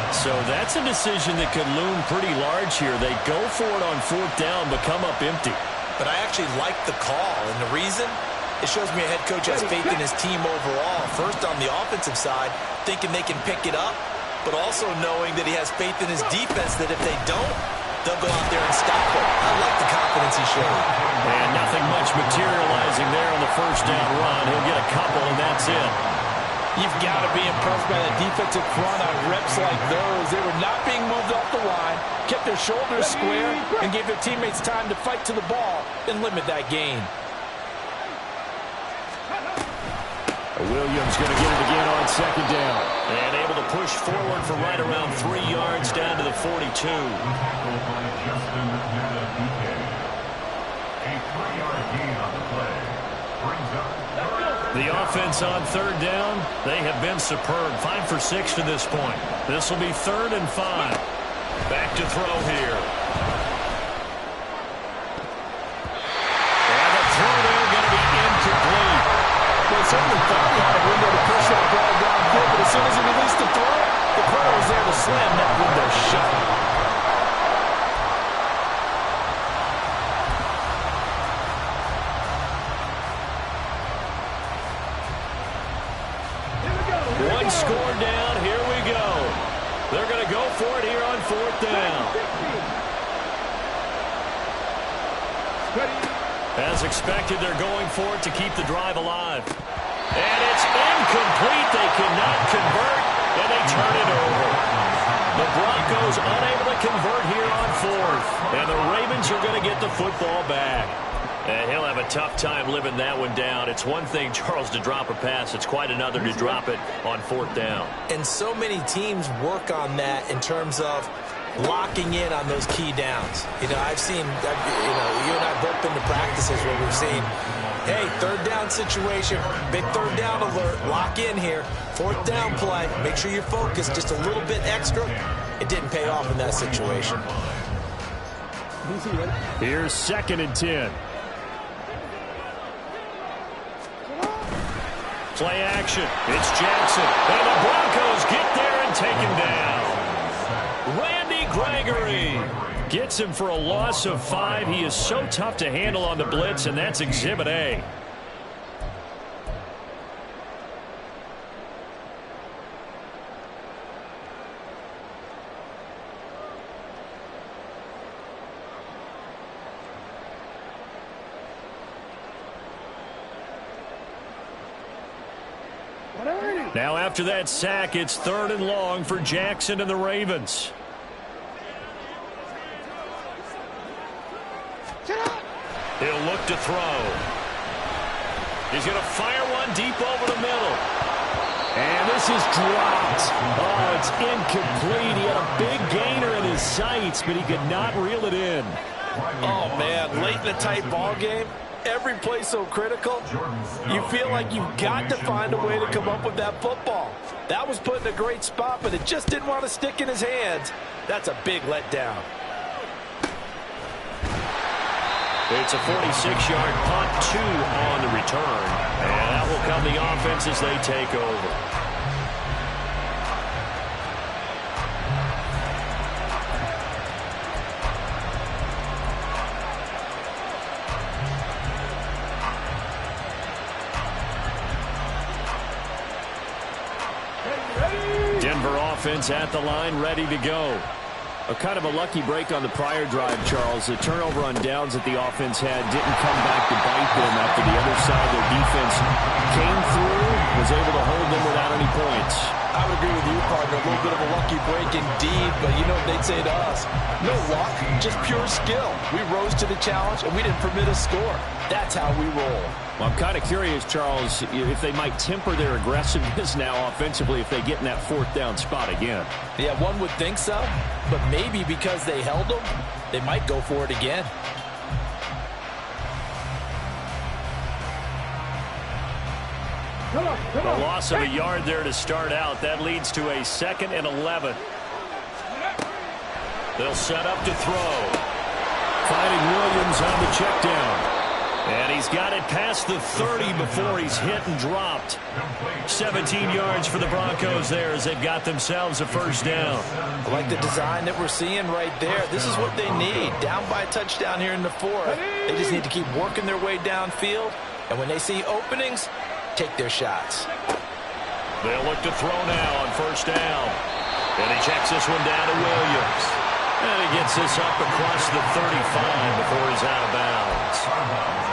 Speaker 8: So that's a decision that could loom pretty large here. They go for it on 4th down but come up empty.
Speaker 7: But I actually like the call. And the reason? It shows me a head coach has faith in his team overall. First on the offensive side, thinking they can pick it up, but also knowing that he has faith in his defense that if they don't, they'll go out there and stop it. I like the confidence he showed.
Speaker 8: And nothing much materializing there on the first down run. He'll get a couple, and that's it.
Speaker 11: You've got to be impressed by that defensive front on reps like those. They were not being moved off the line, kept their shoulders square, and gave their teammates time to fight to the ball and limit that gain.
Speaker 8: Williams going to get it again on 2nd down. And able to push forward for right around 3 yards down to the 42.
Speaker 10: A 3-yard gain on the play brings up
Speaker 8: the offense on 3rd down. They have been superb. 5 for 6 to this point. This will be 3rd and 5. Back to throw here. And the throw there going to be incomplete.
Speaker 11: Well, certainly thought he had a window to push that ball downfield, but as soon as he released the throw, the corner was there to slam that window shut.
Speaker 8: One score down. Here we go. They're going to go for it here on 4th down. As expected, they're going for it to keep the drive alive. And it's incomplete. They cannot convert, and they turn it over. The Broncos unable to convert here on 4th. And the Ravens are going to get the football back. And he'll have a tough time living that one down. It's one thing, Charles, to drop a pass. It's quite another to drop it on 4th down.
Speaker 7: And so many teams work on that in terms of locking in on those key downs. I've seen, you and I both been to practices where we've seen, hey, third down situation, big third down alert, lock in here, fourth down play, make sure you're focused just a little bit extra. It didn't pay off in that situation.
Speaker 8: Here's 2nd and 10. Play action. It's Jackson. And the Broncos get there and take him down. Randy Gregory gets him for a loss of 5. He is so tough to handle on the blitz, and that's Exhibit A. Now after that sack, it's 3rd and long for Jackson and the Ravens. He'll look to throw. He's going to fire one deep over the middle. And this is dropped. Oh, it's incomplete. He had a big gainer in his sights, but he could not reel it in.
Speaker 11: Oh, man, late in a tight ball game. Every play so critical, you feel like you've got to find a way to come up with that football. That was put in a great spot, but it just didn't want to stick in his hands. That's a big letdown.
Speaker 8: It's a 46-yard punt, 2 on the return. And that will come the offense as they take over. Offense at the line, ready to go. A kind of a lucky break on the prior drive, Charles. The turnover on downs that the offense had didn't come back to bite them after the other side of their defense came through, was able to hold them without any points.
Speaker 11: I would agree with you, partner. A little bit of a lucky break indeed, but you know what they'd say to us? No luck, just pure skill. We rose to the challenge, and we didn't permit a score. That's how we roll.
Speaker 8: Well, I'm kind of curious, Charles, if they might temper their aggressiveness now offensively if they get in that 4th down spot again.
Speaker 11: Yeah, one would think so, but maybe because they held them, they might go for it again.
Speaker 8: A loss of a yard there to start out. That leads to a 2nd and 11. They'll set up to throw. Finding Williams on the check down. And he's got it past the 30 before he's hit and dropped. 17 yards for the Broncos there as they've got themselves a 1st down.
Speaker 11: I like the design that we're seeing right there. This is what they need. Down by a touchdown here in the 4th. They just need to keep working their way downfield. And when they see openings, take their shots.
Speaker 8: They'll look to throw now on 1st down. And he checks this one down to Williams. And he gets this up across the 35 before he's out of bounds.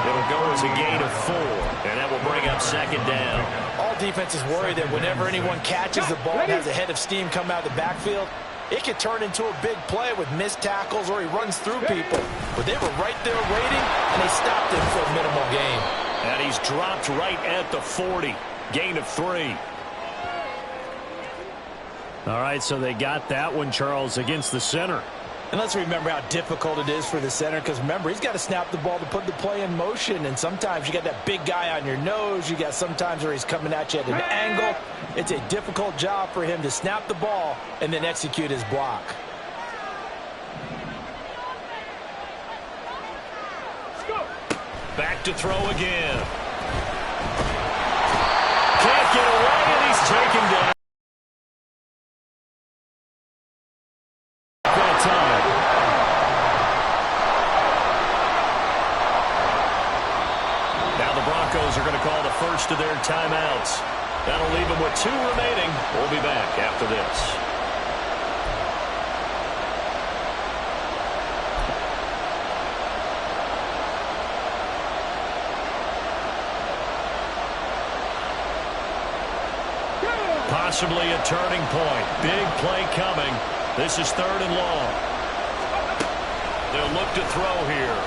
Speaker 8: It'll go as a gain of 4, and that will bring up 2nd down.
Speaker 11: All defenses worry that whenever anyone catches the ball and has a head of steam come out of the backfield, it could turn into a big play with missed tackles or he runs through people. But they were right there waiting, and they stopped him for a minimal gain.
Speaker 8: And he's dropped right at the 40. Gain of 3. All right, so they got that one, Charles, against the center.
Speaker 11: And let's remember how difficult it is for the center, because remember, he's got to snap the ball to put the play in motion, and sometimes you got that big guy on your nose. You got sometimes where he's coming at you at an angle. It's a difficult job for him to snap the ball and then execute his block.
Speaker 8: Back to throw again. Can't get away, and he's taken down. First of their timeouts. That'll leave them with 2 remaining. We'll be back after this. Possibly a turning point. Big play coming. This is 3rd and long. They'll look to throw here.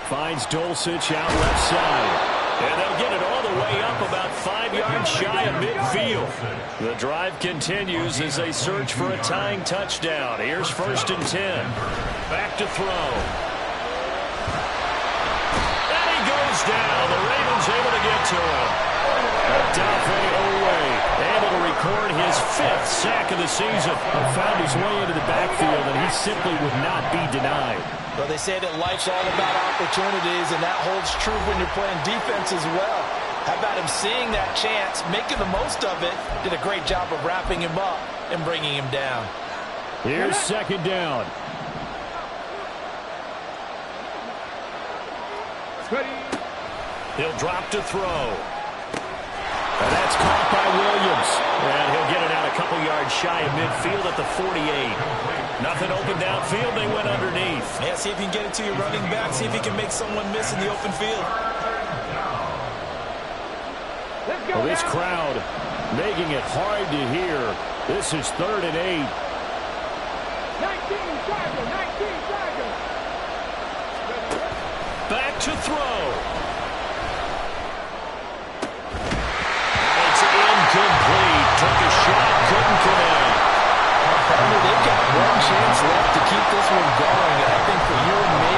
Speaker 8: Finds Dulcich out left side. And they'll get it all the way up about 5 yards shy of midfield. The drive continues as they search for a tying touchdown. Here's 1st and 10. Back to throw. And he goes down. The Ravens able to get to him. Odafe Oweh able to record his 5th sack of the season. Found his way into the backfield, and he simply would not be denied.
Speaker 11: Well, they say that life's all about opportunities, and that holds true when you're playing defense as well. How about him seeing that chance, making the most of it, did a great job of wrapping him up and bringing him down.
Speaker 8: Here's 2nd down. He'll drop to throw. And that's caught by Williams. And he'll get it out a couple yards shy of midfield at the 48. Nothing open downfield. They went underneath.
Speaker 7: Yeah, see if you can get it to your running back. See if you can make someone miss in the open field.
Speaker 8: Well, this crowd making it hard to hear. This is 3rd and 8.
Speaker 9: 19 Chargers.
Speaker 8: Back to throw. It's incomplete. Took a shot, couldn't connect.
Speaker 11: They've got one chance left to keep this one going, and I think for you and me,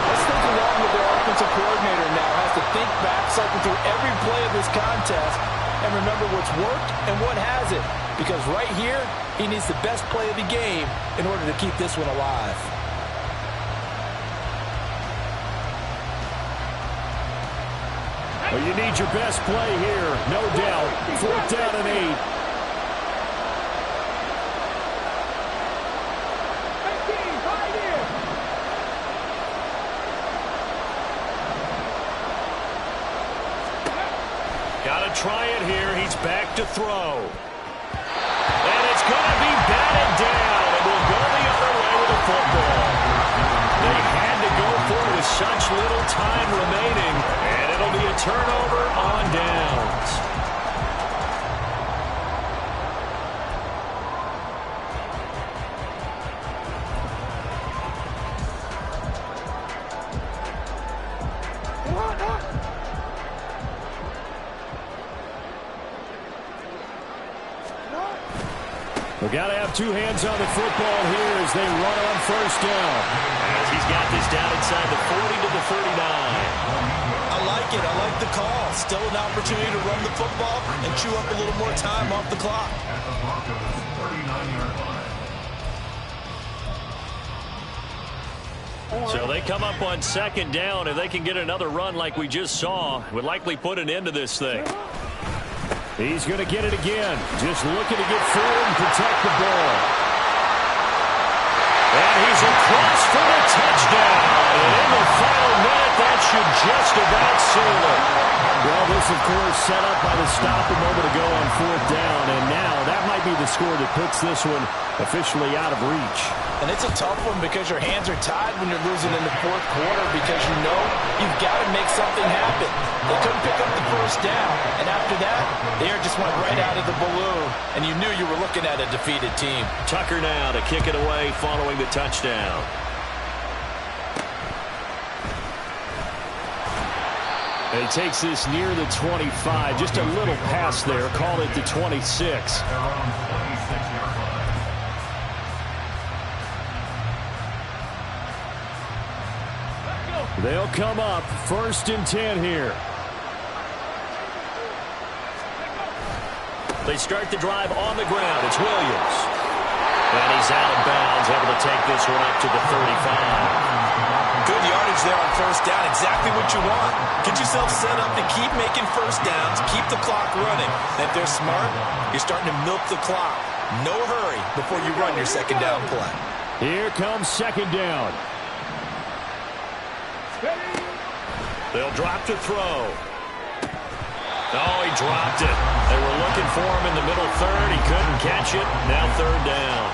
Speaker 11: let's think along with their offensive coordinator now. Has to think back, cycle through every play of this contest, and remember what's worked and what hasn't. Because right here, he needs the best play of the game in order to keep this one alive.
Speaker 8: Well, you need your best play here, no doubt. 4th down and 8. Got to try it here. He's back to throw. And it's going to be batted down. And we'll go the other way with the football. They had to go for it with such little time remaining. And it'll be a turnover on downs. We've got to have 2 hands on the football here as they run on 1st down. As he's got this down inside the 40 to the 39.
Speaker 7: I like it. I like the call. Still an opportunity to run the football and chew up a little more time off the clock.
Speaker 8: So they come up on 2nd down. If they can get another run like we just saw, would likely put an end to this thing. He's going to get it again. Just looking to get forward and protect the ball. And he's across for the touchdown. And in the final minute, that should just about seal it. Well, this, of course, set up by the stop a moment ago on 4th down. And now that might be the score that puts this one officially out of reach.
Speaker 11: And it's a tough one because your hands are tied when you're losing in the 4th quarter because you know you've got to make something happen. They couldn't pick up the 1st down. And after that, the air just went right out of the balloon. And you knew you were looking at a defeated team.
Speaker 8: Tucker now to kick it away following the touchdown. And he takes this near the 25. Just a little pass there. Called it the 26. They'll come up 1st and 10 here. They start the drive on the ground. It's Williams. And he's out of bounds, able to take this one up to the 35.
Speaker 7: Good yardage there on 1st down. Exactly what you want. Get yourself set up to keep making 1st downs, keep the clock running. And if they're smart, you're starting to milk the clock. No hurry before you run your 2nd down play.
Speaker 8: Here comes 2nd down. They'll drop to throw. Oh, he dropped it. They were looking for him in the middle 3rd. He couldn't catch it. Now 3rd down.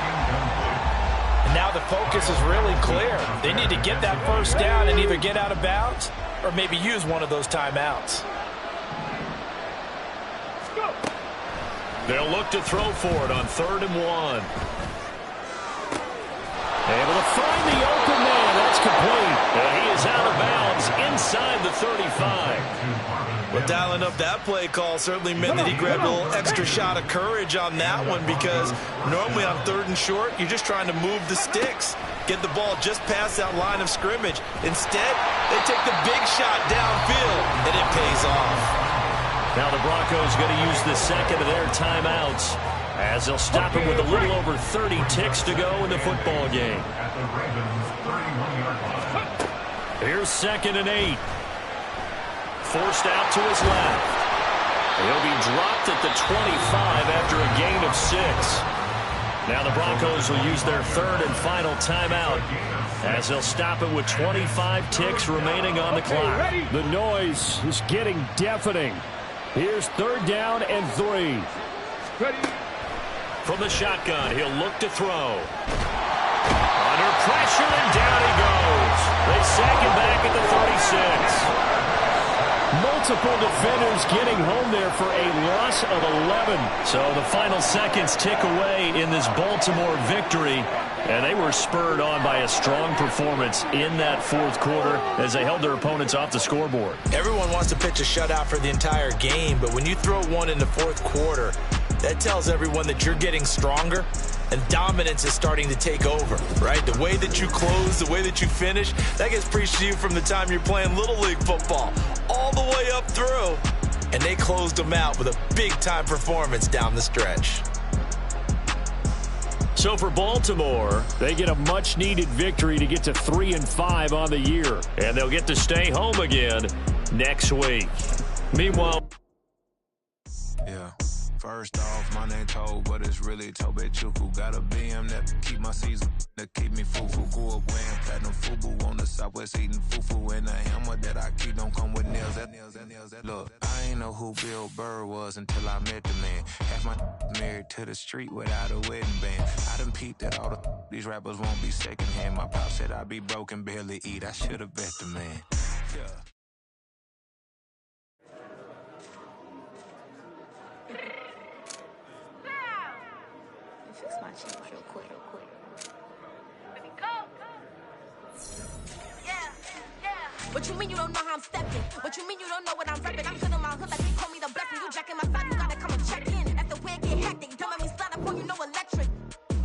Speaker 11: And now the focus is really clear. They need to get that 1st down and either get out of bounds or maybe use one of those timeouts.
Speaker 8: They'll look to throw for it on 3rd and 1. Able to find the open man. That's complete. And he is out of bounds inside the 35.
Speaker 7: Well, dialing up that play call certainly meant that he grabbed a little extra shot of courage on that one, because normally on 3rd and short, you're just trying to move the sticks, get the ball just past that line of scrimmage. Instead, they take the big shot downfield, and it pays off.
Speaker 8: Now the Broncos going to use the second of their timeouts, as they'll stop it with a little over 30 ticks to go in the football game. Here's 2nd and 8. Forced out to his left. He'll be dropped at the 25 after a gain of 6. Now the Broncos will use their 3rd and final timeout, as they'll stop it with 25 ticks remaining on the clock.
Speaker 12: The noise is getting deafening. Here's 3rd down and 3.
Speaker 8: From the shotgun, he'll look to throw. Under pressure, and down he goes. They sack him back at the 36.
Speaker 12: Multiple defenders getting home there for a loss of 11.
Speaker 8: So the final seconds tick away in this Baltimore victory, and they were spurred on by a strong performance in that 4th quarter as they held their opponents off the scoreboard.
Speaker 7: Everyone wants to pitch a shutout for the entire game, but when you throw one in the 4th quarter, that tells everyone that you're getting stronger and dominance is starting to take over, right? The way that you close, the way that you finish, that gets preached to you from the time you're playing Little League football all the way up through. And they closed them out with a big-time performance down the stretch.
Speaker 8: So for Baltimore,
Speaker 12: they get a much-needed victory to get to 3-5 on the year.
Speaker 8: And they'll get to stay home again next week. Meanwhile,
Speaker 13: yeah. First off, my name Toad, but it's really Tobe Chuku. Got a BM that keep my season, that keep me fufu. Grew up wearing platinum fubu on the southwest eating fufu. And the hammer that I keep don't come with nails. Look, I ain't know who Bill Burr was until I met the man. Half my married to the street without a wedding band. I done peeped that all these rappers won't be secondhand. My pop said I'd be broke and barely eat. I should have bet the man. Yeah.
Speaker 14: Fix my cheeks real quick. Let me go. Yeah. What you mean you don't know how I'm stepping? What you mean you don't know what I'm repping? I'm good on my hood like they call me the blessing. You jacking my side, you gotta come and check in. After where it get hectic, don't make me slide up on you, no electric.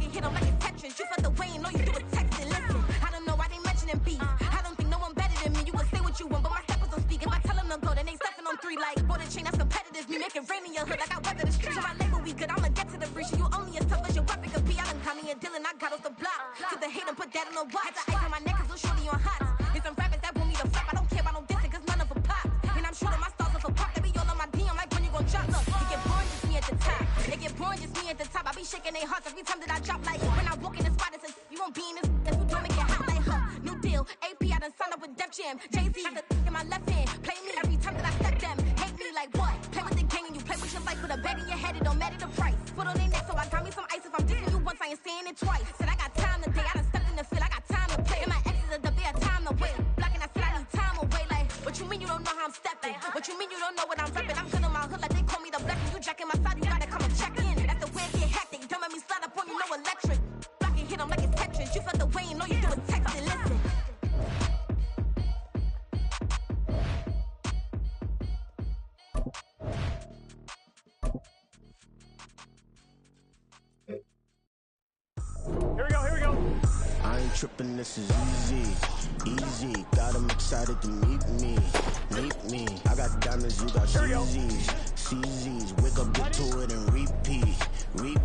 Speaker 14: You hit them like it's Tetris. You felt the way and know you do it texting. Listen, I don't know why they mentioning beef. I don't think no one better than me. You can say what you want, but my steppers don't speak. If I tell them to go, then they stepping on 3 like border chain. That's competitive. Me making rain in your hood like I weather the streets. My label we good. I'ma get to the breach. You only as tough as your weapon could be. I done Connie and Dylan. I got off the block. To the hate and put that on the watch. Had the ice on my neck 'cause I'm shorty on hot. There's some rappers that want me to flop. I don't care about no dissing 'cause none of them pop. And I'm shooting my stars off a pop. They be all on my DM like when you gon' drop. Look, it get boring just me at the top. It get boring just me at the top. I be shaking their hearts every time that I drop. Like when I walk in the spot, it says you won't be in this. That's who do make it hot like her. New deal. AP, I done signed up with Def Jam. Jay-Z got the in my left hand. Play me every time that I step them. Hate me like what? Play with the gang and you play with your life with a bag in your head. It don't matter the price. Put on their neck, so I got me some ice. If I'm dissing you once, I ain't saying it twice. Said I got time today. I done stepped in the field. I got time to play. And my exes are up there, time to wait. Blocking, I said I need time away. Like, what you mean you don't know how I'm stepping? What you mean you don't know what I'm repping? I'm good on my hood like they call me the blessing. You jacking my side, you gotta come and check in. That's the way it get hectic. Don't make me slide up on you, no electric. Blocking, hit them like it's Tetris. You felt the way and know you do it texting. Listen.
Speaker 9: Here we go.
Speaker 15: I ain't tripping, this is easy. Got them excited to meet me. I got diamonds, you got CZs. Wake up, get to it and repeat. I ain't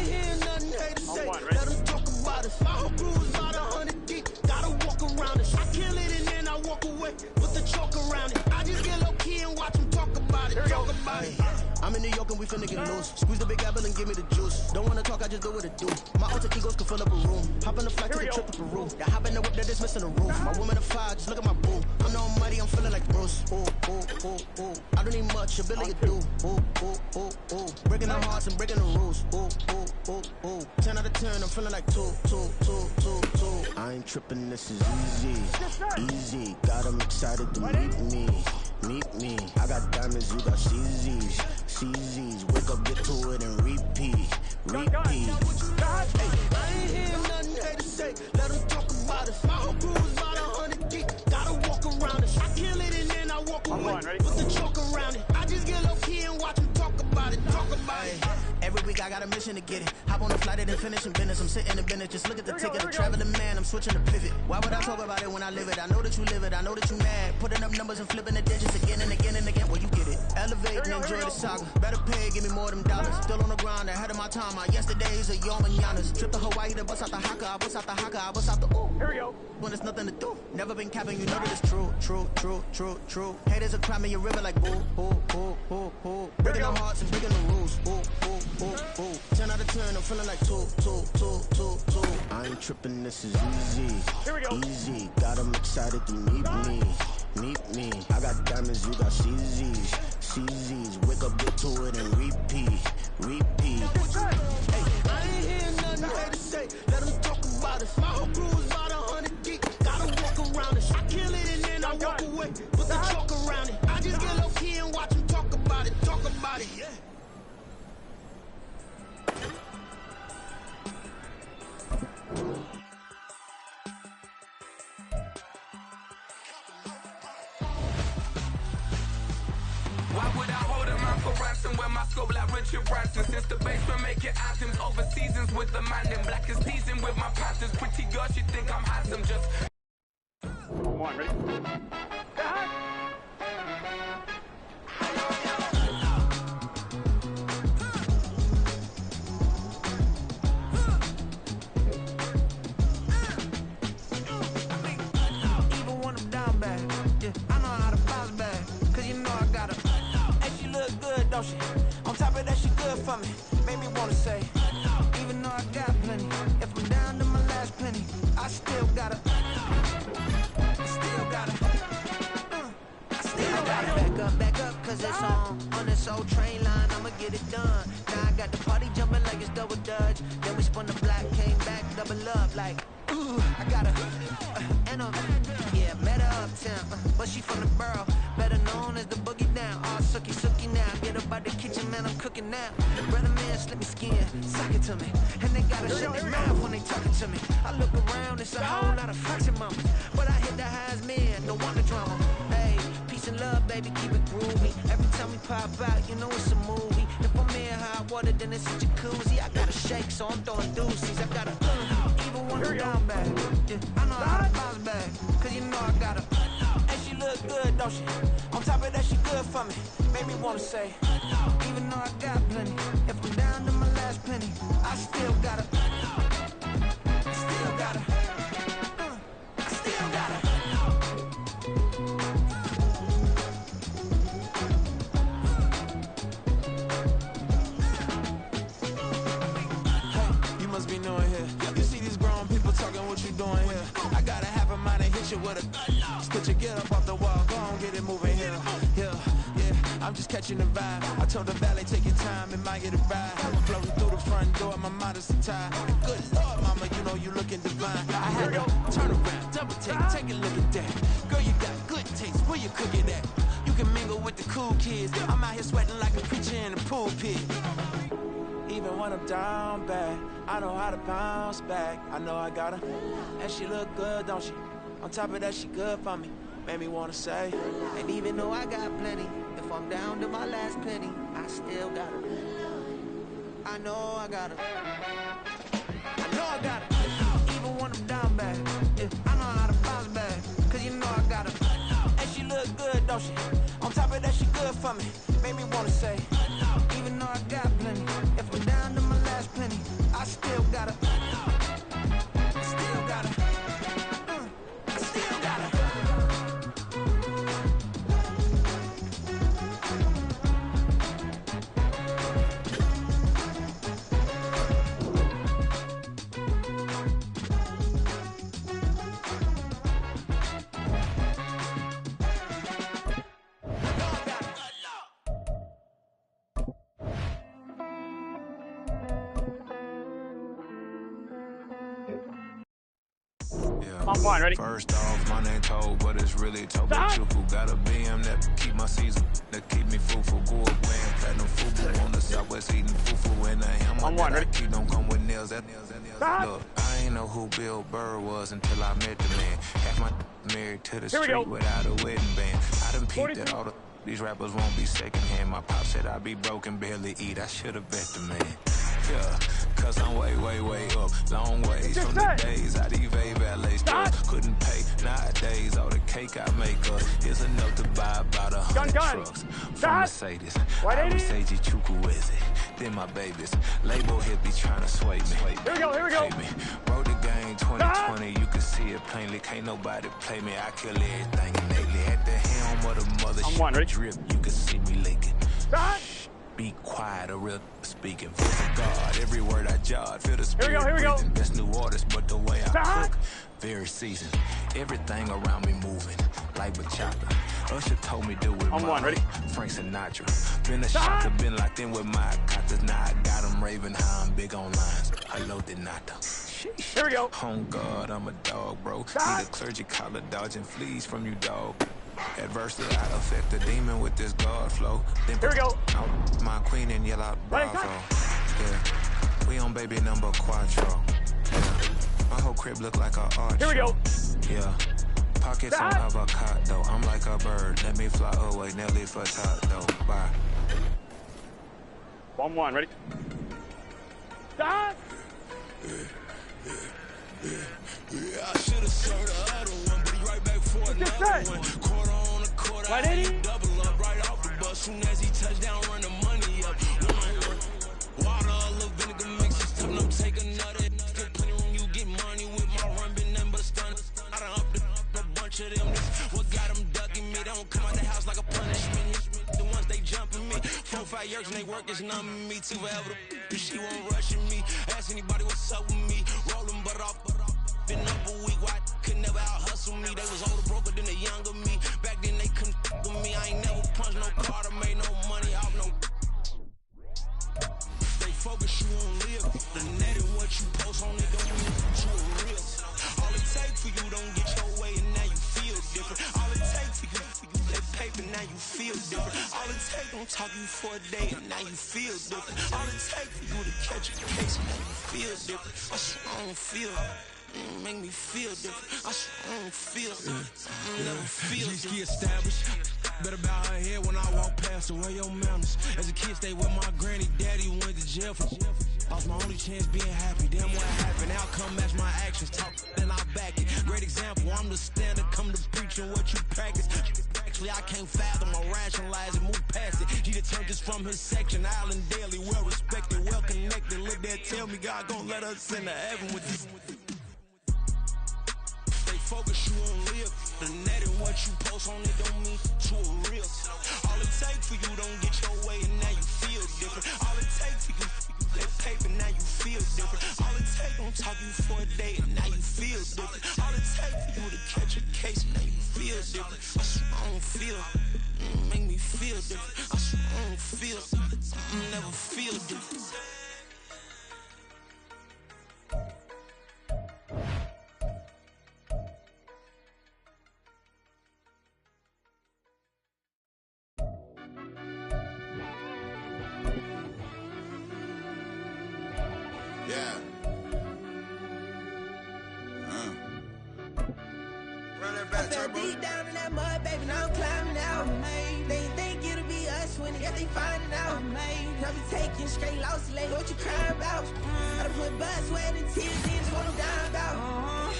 Speaker 15: hearing nothing haters say. Let them talk about it. My whole crew is about 100 deep. Gotta walk around it. I kill it and then I walk away with the chalk around it. I just get low key and watch them talk about it. I'm in New York and we finna get loose. Squeeze the big apple and give me the juice. Don't wanna talk, I just do what it do. My alter egos can fill up a room. Hop in the flight to the trip to Peru. That hop in the whip that is missing the roof. My woman a fire, just look at my boo. I'm the almighty, I'm feeling like Bruce. Ooh. I don't need much, ability to do. Ooh. Breaking the hearts and breaking the rules. Ooh. 10 out of 10, I'm feeling like 2. I ain't tripping, this is easy. Got them excited to meet me. I got diamonds, you got CZs. Wake up, get to it and repeat. Hey, I ain't hearing nothing haters say. Let them talk about it. My whole crew is about 100 deep. Gotta walk around it. I kill it and then I walk every week, I got a mission to get it. Hop on a flight and then finish in business. I'm sitting in business, just look at the ticket. A traveling man, I'm switching to pivot. Why would I talk about it when I live it? I know that you live it, I know that you mad. Putting up numbers and flipping the digits again and again and again. Well, you get it. Elevate and enjoy the saga. Better pay, give me more of them dollars. Still on the grind, ahead of my time. My yesterdays are your mananas. Trip to Hawaii to bust out the haka. I bust out the haka, I bust out the ooh.
Speaker 12: Here we go.
Speaker 15: When there's nothing to do. Never been capping, you know that it's true, true, true, true, true. Haters are climbing your river like boo, boo, boo, boo, boo. Breaking the hearts and breaking the rules. Boo, boo, boo, boo. 10 out of 10, I'm feeling like 2, 2, 2, 2, 2. I ain't tripping, this is easy.
Speaker 12: Here we go.
Speaker 15: Easy, got them excited to meet me. Meet me. I got diamonds, you got CZs. CZs, wake up, get to it and repeat. Repeat. Hey, I ain't hearing nothing they to say. Let them talk about us. My whole crew is about 100 deep. Gotta walk around it. I kill it and then I walk away. Put the chalk around it. I just get low key and watch them talk about it. Talk about it, yeah.
Speaker 16: Why would I hold a man for ransom when my scope like Richard Branson? Since the basement making items over seasons with the man in black is teasing with my passes. Pretty girl, she think I'm handsome. Just
Speaker 12: come on, ready?
Speaker 15: Even when I'm down bad, yeah, I know how to bounce back. Cause you know I got her. And she look good, don't she? On top of that, she good for me. Made me wanna say, even though I got plenty, if I'm down to my last penny, I still got her. Still got her. I still got her. Back up, cause it's on this old train line, I'ma get it done. Now I got the party jumping like it's double dutch. Then we spun the block, came back, double up like, ooh, I got her. And yeah, met her uptown, but she from the borough, better known as the boogie down. All sookie now, get up out the kitchen, man, I'm cooking now. Brother man, slip me skin, suck it to me. And they gotta shut their mouth when they talking to me. I look around, it's a whole lot of foxy mamas, but I hit the highs, man, no wonder drama. Hey, peace and love, baby, keep it groovy. Every time we pop out, you know it's a movie. If I'm in hot water, then it's a jacuzzi. I gotta shake, so I'm throwing deuces. I gotta even when I'm down bad, yeah, I know how to bounce back. Cause you know I got her. And she look good, don't she? On top of that, she good for me. Made me wanna say, even though I got plenty, if I'm down to my last penny, I still got her. Still got her. I still got her. Hey, you must be knowing here. You see these grown people talking, what you doing here? I gotta have a mind and hit you with a split you, get up off the wall, go on, get it moving here. Yeah, I'm just catching the vibe. I told the valet, take your time, it might get a ride. Floating through the front door, my mind is tied. Good Lord, mama, you know you looking divine. I had to turn around, double take a look at that. Girl, you got good taste, where you cook it at? You can mingle with the cool kids. I'm out here sweating like a preacher in a pulpit. Even when I'm down bad, I know how to bounce back. I know I got her, and she look good, don't she? On top of that, she good for me. Made me wanna say, and even though I got plenty, if I'm down to my last penny, I still got her. I know I got her. I know I got her. Even when I'm down bad, yeah, I know how to bounce back. Cause you know I got her. And she look good, don't she? On top of that, she good for me. Made me wanna say, even though I got plenty, if I'm down to my last penny, I still got her. Still got her. I still got her.
Speaker 12: I'm fine, ready?
Speaker 13: First off, my name told, but it's really Toby Chuku. Got a BM that keep my season, that keep me fufu. Go up wearing platinum fufu on the southwest eating fufu. And I am one, ready? Keep don't come with nails, that nails. Look, I ain't know who Bill Burr was until I met the man. Half my married to the street without a wedding band. I done peeped at all these rappers won't be secondhand. My pop said I'd be broken, barely eat. I should have bet the man. Yeah, cause I'm way up, long ways from the days I evade valet stores. Couldn't pay nowadays, all the cake I make up is enough to buy about 100 trucks from Mercedes. I would say Chukwueze, then my babies. Label hit be trying to sway me.
Speaker 9: Here we go.
Speaker 13: Hate me. Wrote the game 2020, you can see it plainly. Can't nobody play me, I kill everything innately. At the helm of the mothership drip, you can see me leaking. Be quiet, a real speaking. For God, every word I jot, feel the spirit breathing. Best new artist, but the way I cook, very seasoned. Everything around me moving, like bachata. Usher told me do it right. Frank Sinatra. Been a shocker, been locked in with my cotters. Now I got them raving how I'm big on lines. Hello, Donato.
Speaker 9: Here we go.
Speaker 13: Oh God, I'm a dog, bro. Need a clergy collar, dodging fleas from you, dog. Adversity, I affect the demon with this God flow. Then
Speaker 9: here we go.
Speaker 13: My queen in yellow bravo. Yeah, we on baby number quattro. Yeah, my whole crib look like a arch.
Speaker 9: Here we go.
Speaker 13: Yeah, pockets on avocado. I'm like a bird. Let me fly away, Nelly for though. Bye.
Speaker 9: 1-1, ready? Stop.
Speaker 5: I should've served the other one, but he right back for another one. Quarter on the quarter, I had to double up right off the bus. Soon as he touched down, run the money up. Water, a little vinegar mix, it's tough, I'm taking another. Still plenty room, you get money with my run, been nothing but a stun. I done upped a bunch of them. What got them ducking me? They don't come out the house like a punishment. The ones they jumping me. 4-5 years and they work is numbing me. Too forever, she won't rushing me. Ask anybody what's up with me. Rolling butt off. Been up a week, why could never out hustle me? They was older, broker than the younger me. Back then they couldn't with me. I ain't never punched no card or made no money off no. Stay focused, you won't live. The net and what you post on it don't mean you a real. All it take for you don't get your way and now you feel different. All it take for you that paper, now you feel different. All it take don't talk you for a day and now you feel different. All it take for you to catch a case and now you feel different. I don't feel. Make me feel different. I don't feel never feel G-ski established. Better bow her head when I walk past her. Where your manners? As a kid, stayed with my granny. Daddy went to jail for. Lost my only chance being happy. Damn, what happened? Outcome match my actions. Talk, then I back it. Great example. I'm the standard. Come to preaching what you practice. Actually, I can't fathom or rationalize and move past it. He determined just from his section. Island daily, well respected, well connected. Look there, tell me God gon' let us into heaven with this. Focus, you won't live. The net and what you post on it don't mean you a real. All it take for you don't get your way and now you feel different. All it take for you that paper, now you feel different. All it take don't talk you for a day and now you feel different. All it take for you to catch a case and now you feel different. I don't feel. Make me feel different. I don't feel. Never feel different.
Speaker 1: Yeah.
Speaker 2: I fell deep down in that mud, baby, now I'm climbing out. They think it'll be us when yet they finding out. I be taking straight losses lately, what you crying about? I done put blood, sweat, and tears in, what I'm dying about.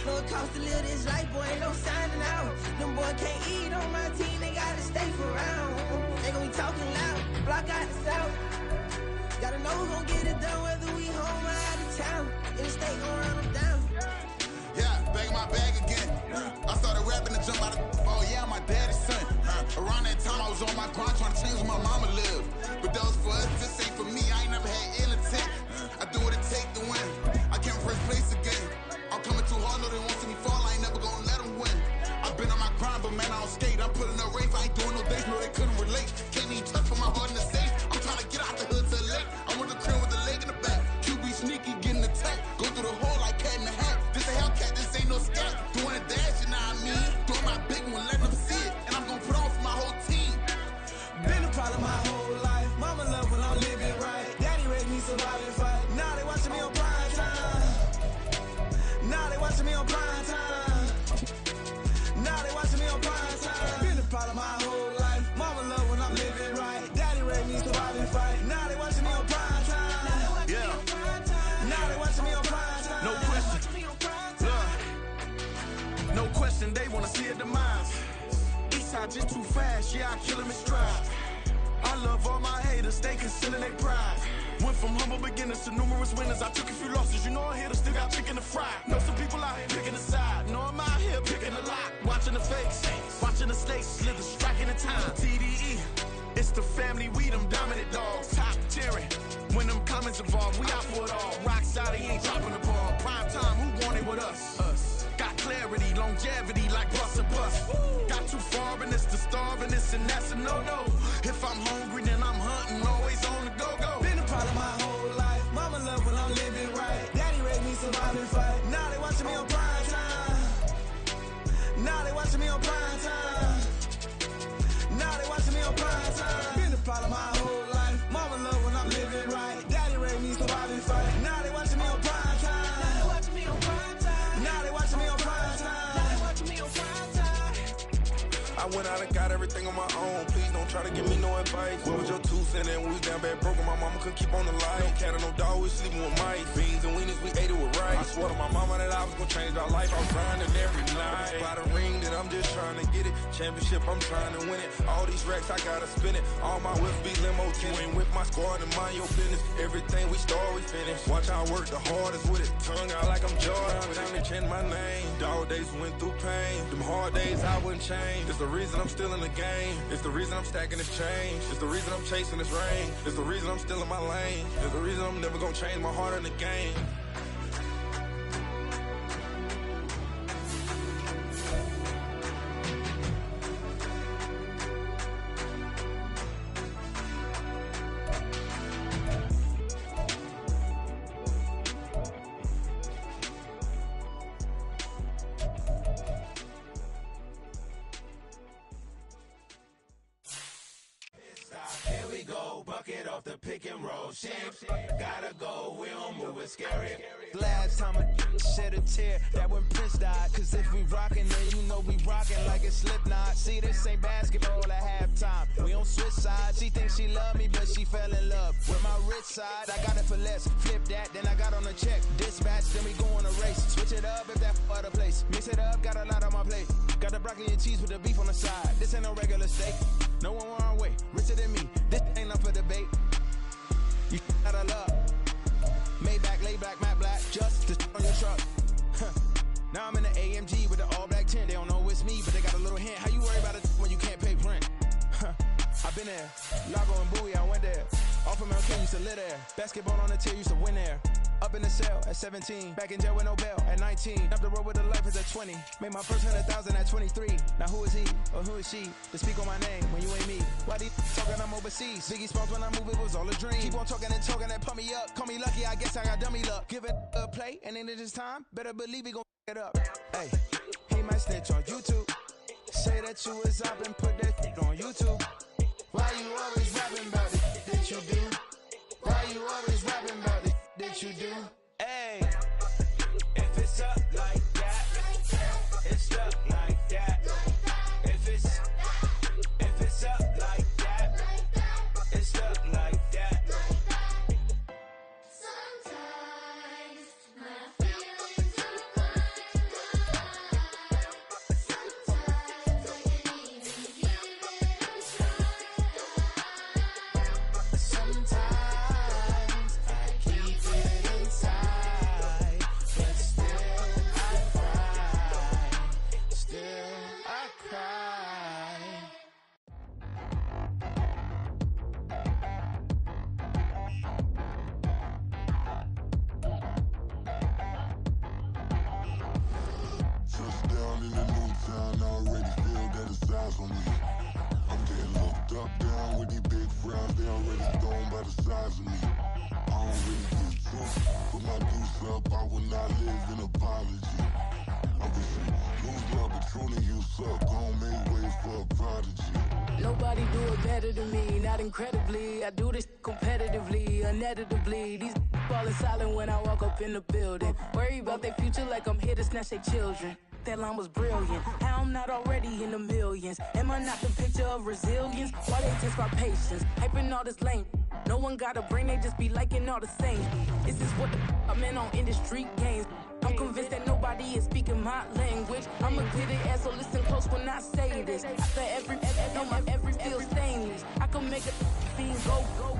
Speaker 2: No, it costs to live this life, boy, ain't no signing out. Them boy can't eat on my team, they gotta stay for round. They gon' be talking loud, block out the south. Gotta know who gon' get it done, whether we home or out of town. In the state gon' run them down.
Speaker 1: Yeah, back in my bag again. I started rapping to jump out of. Oh yeah, my daddy's son. Around that time I was on my grind trying to change where my mama lived. But that was for us, this ain't for me. I ain't never had ill intent. I do what it take to win. I came first place again. I'm coming too hard, no they won't see me fall. I ain't never gonna let them win. I've been on my grind, but man I don't skate. I'm putting up race. I ain't doing no days, no they couldn't relate. Can't even touch for my heart in the safe. I'm trying to get out the hood to the lake. I'm with the crib with the leg in the back. QB sneaky, getting attacked. Go through the hole like cat in the hat. This a Hellcat, this ain't no scat. Doing a dash, you know what I mean? Doing my big one, let them see it. And I'm gonna put on for my whole team.
Speaker 15: Been a problem my whole life. Mama
Speaker 3: see a demise. Eastside just too fast, yeah, I kill him in stride. I love all my haters, they concealing their pride. Went from humble beginners to numerous winners. I took a few losses, you know I'm here to still got chicken to fry. Know some people out here picking a side. Know I'm out here picking a lot. Watching the fakes, watching the stakes, slither, striking the time. TDE, it's the family, we them dominant dogs. Top tiering, when them comments involved, we out for it all. Rock side, he ain't dropping the ball. Prime time, who want it with us? Us. Got clarity, longevity, like bus and bus. Got too far in this to starve in this, and that's a no-no. If I'm hungry, then I'm hunting, always on the go-go.
Speaker 15: Been a part of my whole life. Mama love when I'm living right. Daddy raised me survive and fight. Now they watching me on prime time. Now they watching me on prime time. Now they watching me on prime time. Been a part of my whole life. Mama love when I'm living right. Daddy raised me survive and fight. Now they watching me on prime time. Now they watching me on prime time. Now they watching me on prime time. Now they watching me on prime time.
Speaker 4: I went out and got everything on my own. Please don't try to give me no advice. What was your 2 cents? And we was down bad broke, and my mama couldn't keep on the light. No cat or no dog, we sleeping with mice. Beans and weenies, we ate it with rice. I swore to my mama that I was gonna change my life. I'm grinding every night. By the ring, that I'm just trying to get it. Championship, I'm trying to win it. All these racks, I gotta spin it. All my whips be limo. You ain't with my squad and mind your business. Everything we start, we finish. Watch how I work the hardest with it. Tongue out like I'm Jordan. Time to change my name. Dog days went through pain. Them hard days I wouldn't change. It's the reason I'm still in the game. It's the reason I'm stacking this change. It's the reason I'm chasing this rain. It's the reason I'm still in my lane. It's the reason I'm never gonna change my heart in the game.
Speaker 15: Gotta go, we don't move it scary. Last time a shed a tear, that when Prince died. Cause if we rockin', then you know we rockin' like it's Slipknot. See, this ain't basketball at halftime. We on switch sides. She thinks she love me, but she fell in love with my rich side. I got it for less. Flip that, then I got on a check. Dispatch, then we go on a race. Switch it up if that other place. Mix it up, got a lot on my plate. Got the broccoli and cheese with the beef on the side. This ain't no regular steak. No one wrong way. Richer than me. This ain't up for debate. You out of luck. Maybach, lay back, matte black, just to on your truck. Now I'm in the AMG with the all black tint. They don't know it's me, but they got a little hint. How you worry about it when you can't pay rent? I've been there. Lago and Bowie, I went there. Off of Mount King, used to live there. Basketball on the tier, used to win there. Up in the cell at 17. Back in jail with no bail at 19. Up the road with the life is at 20. Made my first 100,000 at 23. Now who is he or who is she to speak on my name when you ain't me? Why they talking I'm overseas? Biggie Smalls when I move, it was all a dream. Keep on talking and pump me up. Call me lucky, I guess I got dummy luck. Give it a play and then it's time. Better believe he gon' it up. Hey, he might snitch on YouTube. Say that you was up and put that on YouTube. Why you always rapping about it? Did you do? Why you always rapping about it? Did you do? Hey, if it's up like that, it's up like that. If it's up like that, it's up like that.
Speaker 17: Sometimes my feelings are blind. Sometimes I can't even give it a try.
Speaker 15: Sometimes I keep it inside, but still I cry. Still I cry.
Speaker 18: Touchdown in the new town, already feel that it's eyes on me. I'm getting looked up, down with these big frowns, they already thrown by the size of me. I don't really give two, put my deuce up, I will not live in apology. I wish you lose love, but truly you suck, gon' make way for a prodigy.
Speaker 19: Nobody do it better than me, not incredibly. I do this competitively, uneditably. These falling silent when I walk up in the building. Worry about their future like I'm here to snatch their children. That line was brilliant. How I'm not already in the millions? Am I not the picture of resilience? Why they test our patience? Hyping all this lame. No one got a brain, they just be liking all the same. This is what the I'm in on industry games. I'm convinced that nobody is speaking my language. I'ma get it, and so listen close when I say this. After every feel stainless, I can make a scene go.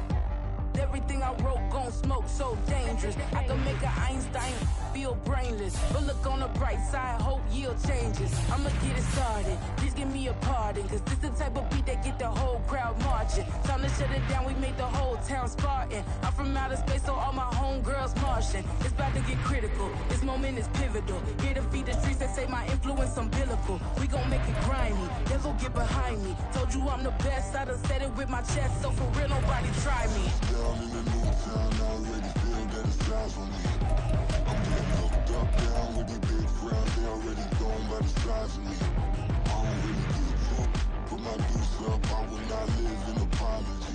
Speaker 19: Everything I wrote gon' smoke, so dangerous. I can make an Einstein feel brainless. But look on the bright side, hope yield changes. I'ma get it started, please give me a pardon. Cause this the type of beat that get the whole crowd marching. Time to shut it down, we made the whole town Spartan. I'm from outer space, so all my homegirls Martian. It's about to get critical, this moment is pivotal. Here to feed the streets that say my influence umbilical. We gon' make it grimy, never get behind me. Told you I'm the best, I done said it with my chest. So for real, nobody try me.
Speaker 18: Down in the new town, I already feel that it's time for me. I'm getting looked up, down with these big crowds, they already gone by the size of me. I don't really get drunk, put my deuce up, I will not live in apology.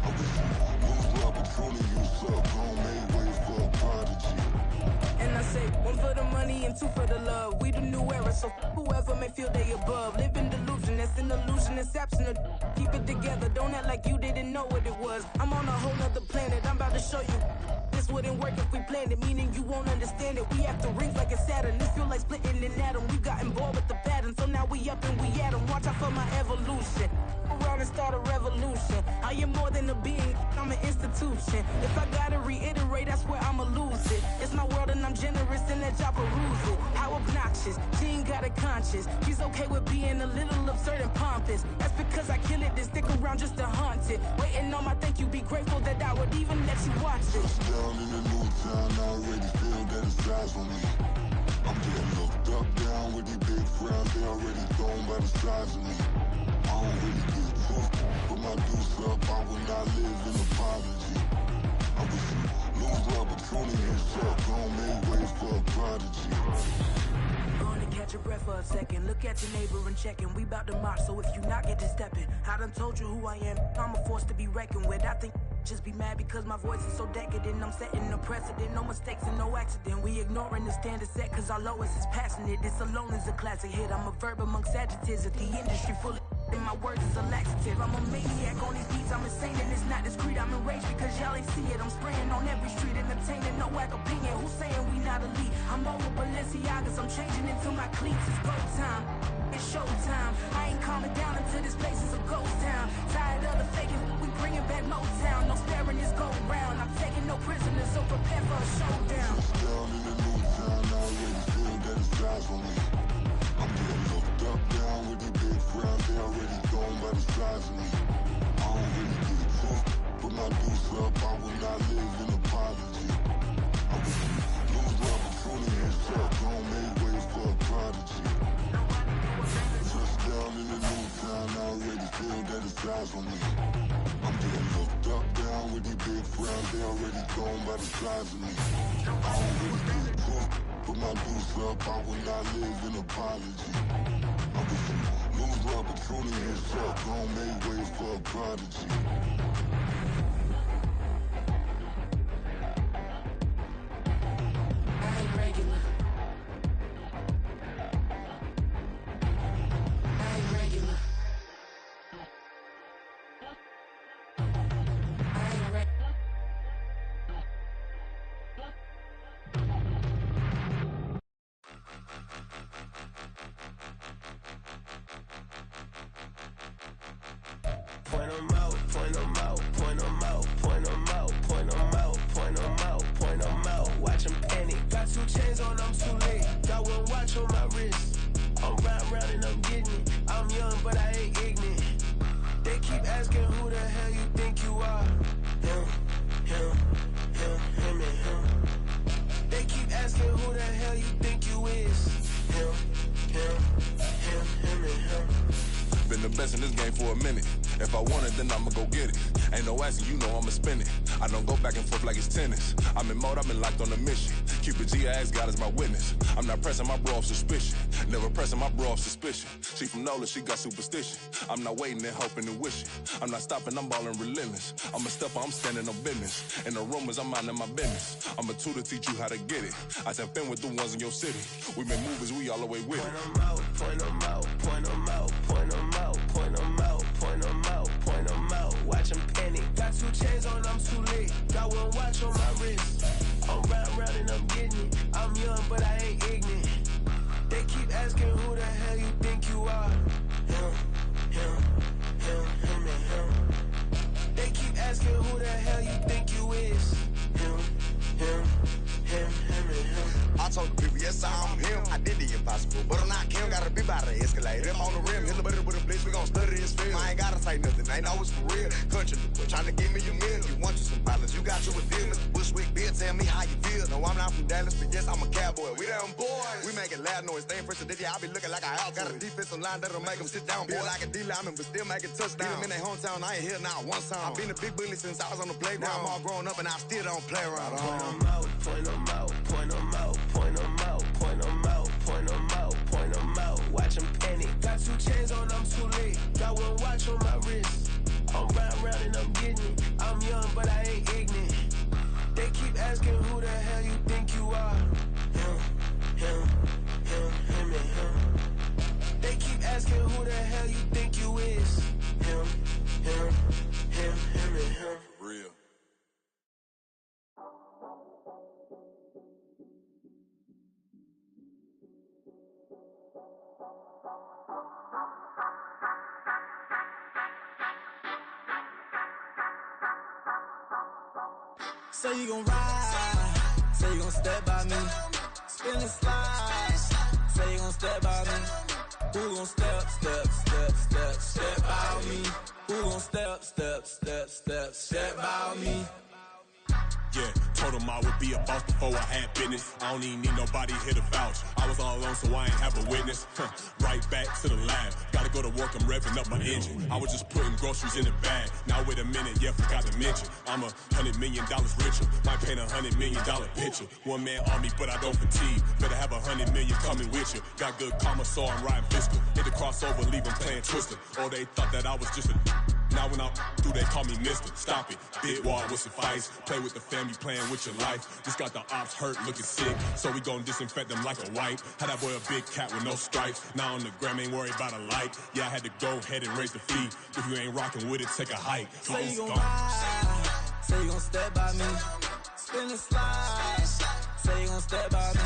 Speaker 18: I wish you lose the opportunity, you suck, don't make way for a prodigy.
Speaker 19: And I say, one for the money and two for the love. We the new era, so whoever may feel they above. Live in delusion, that's an illusion, that's absent of. Keep it together, don't act like you didn't know what it was. I'm on a whole nother planet, I'm about to show you. This wouldn't work if we planned it, meaning you won't understand it. We have to rings like a Saturn, this feel like splitting an atom. We got involved with the pattern, so now we up and we at 'em. Watch out for my evolution. Around and start a revolution. I am more than a being, I'm an institution. If I gotta reiterate, that's where I'ma lose it. It's my world and I'm generous and let y'all peruse it. How obnoxious, she ain't got a conscience. She's okay with being a little absurd and pompous. That's because I kill it, then stick around just to haunt it. Waiting on my thank you, be grateful that I would even let you watch it.
Speaker 18: Down in the new town, I already feel that it's time for me. I'm getting looked up, down with these big crowds, they already gone by the size of me. I don't really get drunk, put my deuce up, I will not live in apology. I wish you lose the opportunity, you suck, don't make way for a prodigy.
Speaker 19: Going to catch your breath for a second. Look at your neighbor and checking. We bout to march, so if you not get to stepping. I done told you who I am. I'm a force to be reckoned with. I think just be mad because my voice is so decadent. I'm setting a precedent, no mistakes and no accident. We ignoring the standard set cause our lowest is passionate. This alone is a classic hit. I'm a verb amongst adjectives at the industry full of and my words is a laxative. I'm a maniac on these beats, I'm insane and it's not discreet. I'm enraged because y'all ain't see it. I'm spraying on every street, entertaining, no whack opinion. Who's saying we not elite? I'm over Balenciagas, I'm changing into my cleats. It's go time, it's showtime. I ain't calming down until this place is a ghost town. Tired of the faking, we bringing back Motown. No sparing this go round. I'm taking no prisoners, so prepare for a showdown.
Speaker 18: Down in the new town, I already feel that it's time for me. I'm getting looked up, down with these big crowds, they already gone by the size of me. I don't really get drunk, put my deuce up, I will not live in apology. I wish you lose the opportunity, you suck, don't make way for a prodigy. Just down in the new town, I already feel that it's time for me. I'm getting looked up, down with these big crowds, they already gone by the size of me. I don't really get drunk, put my deuce up, I will not live in apology. I wish you lose the opportunity, you suck, don't make way for a prodigy.
Speaker 19: I ain't regular. I ain't regular. I ain't regular.
Speaker 15: Point 'em out, point 'em out, point 'em out, point 'em out, point 'em out, point 'em out, point 'em out. Watch 'em panic. Got 2 chains on, I'm too late. Got 1 watch on my wrist. I'm riding round and I'm getting it. I'm young, but I ain't ignorant. They keep asking who the hell you think you are. Him, him, and him. They keep asking who the hell you think you is. Him, and him.
Speaker 4: Been the best in this game for a minute. If I want it, then I'ma go get it. Ain't no asking, you know I'ma spin it. I don't go back and forth like it's tennis. I'm in mode, I've been locked on a mission. Cupid G, I ask God as my witness. I'm not pressing my bro off suspicion. Never pressing my bro off suspicion. She from NOLA, she got superstition. I'm not waiting and hoping and wishing. I'm not stopping, I'm balling relentless. I'm a stepper, I'm standing on business. In the rumors, I'm minding my business. I'm a tutor, teach you how to get it. I tap in with the ones in your city. We make movies, we all the way with it.
Speaker 15: Point 'em out, point 'em out, point 'em out, point 'em out, point 'em out, point 'em out, point 'em out. Watch 'em panic. Got 2 chains on, I'm too late. Got 1 watch on my wrist. I'm riding round and I'm getting it. I'm young, but
Speaker 20: yes, I'm him. I did the impossible, but I'm not Kim. Gotta be by the escalate. Rim on the rim, hit a better with a blitz. We gon' study his film. I ain't gotta say nothing, I know it's for real. Country, tryna give me a meal. You want you some pilots, you got you a deal. Mr. Bushwick, Bill, tell me how you feel. No, I'm not from Dallas, but yes, I'm a cowboy. We them boys. We making loud noise. Staying first to this, I be looking like a house. Got a defensive line that'll make them sit down. Feel like a D-lineman, but still making touchdowns. Beat them in their hometown, I ain't here now one time. I been a big bully since I was on the playground. Now I'm all grown up and I still don't play around.
Speaker 15: Point them out, point them out, point them out, point them out, point them out, point them out, point them out. Watch them panic. Got 2 chains on, I'm too late. Got 1 watch on my wrist. I'm round and I'm getting it. I'm young, but I ain't ignorant. They keep asking who the hell you think you are. Him, and him. They keep asking who the hell you think you is. Him, and him.
Speaker 4: Real.
Speaker 21: Say you gon' ride, say you gon' step by me, spin and slide, say you gon' step by me, who gon' step by me, who gon' step by me.
Speaker 22: Yeah, told him I would be a boss before I had business. I don't even need nobody here to vouch. I was all alone, so I ain't have a witness. Right back to the lab. Gotta go to work, I'm revving up my engine. I was just putting groceries in the bag. Now wait a minute, yeah, forgot to mention. I'm $100 million richer. Might paint $100 million picture. One man army, but I don't fatigue. Better have 100 million coming with you. Got good karma, so I'm riding fiscal. Hit the crossover, leave them playing Twister. Or they thought that I was just a... Now when I'm through, they call me Mister. Stop it. Big wall with some fights. Play with the family, playing with your life. Just got the ops hurt, looking sick. So we gon' disinfect them like a wipe. Had that boy a big cat with no stripes. Now on the gram, ain't worried about a light. Yeah, I had to go ahead and raise the fee. If you ain't rocking with it, take a hike.
Speaker 21: Say you gon' ride, say you gon' step by me, spin and slide. Say you gon' step by me,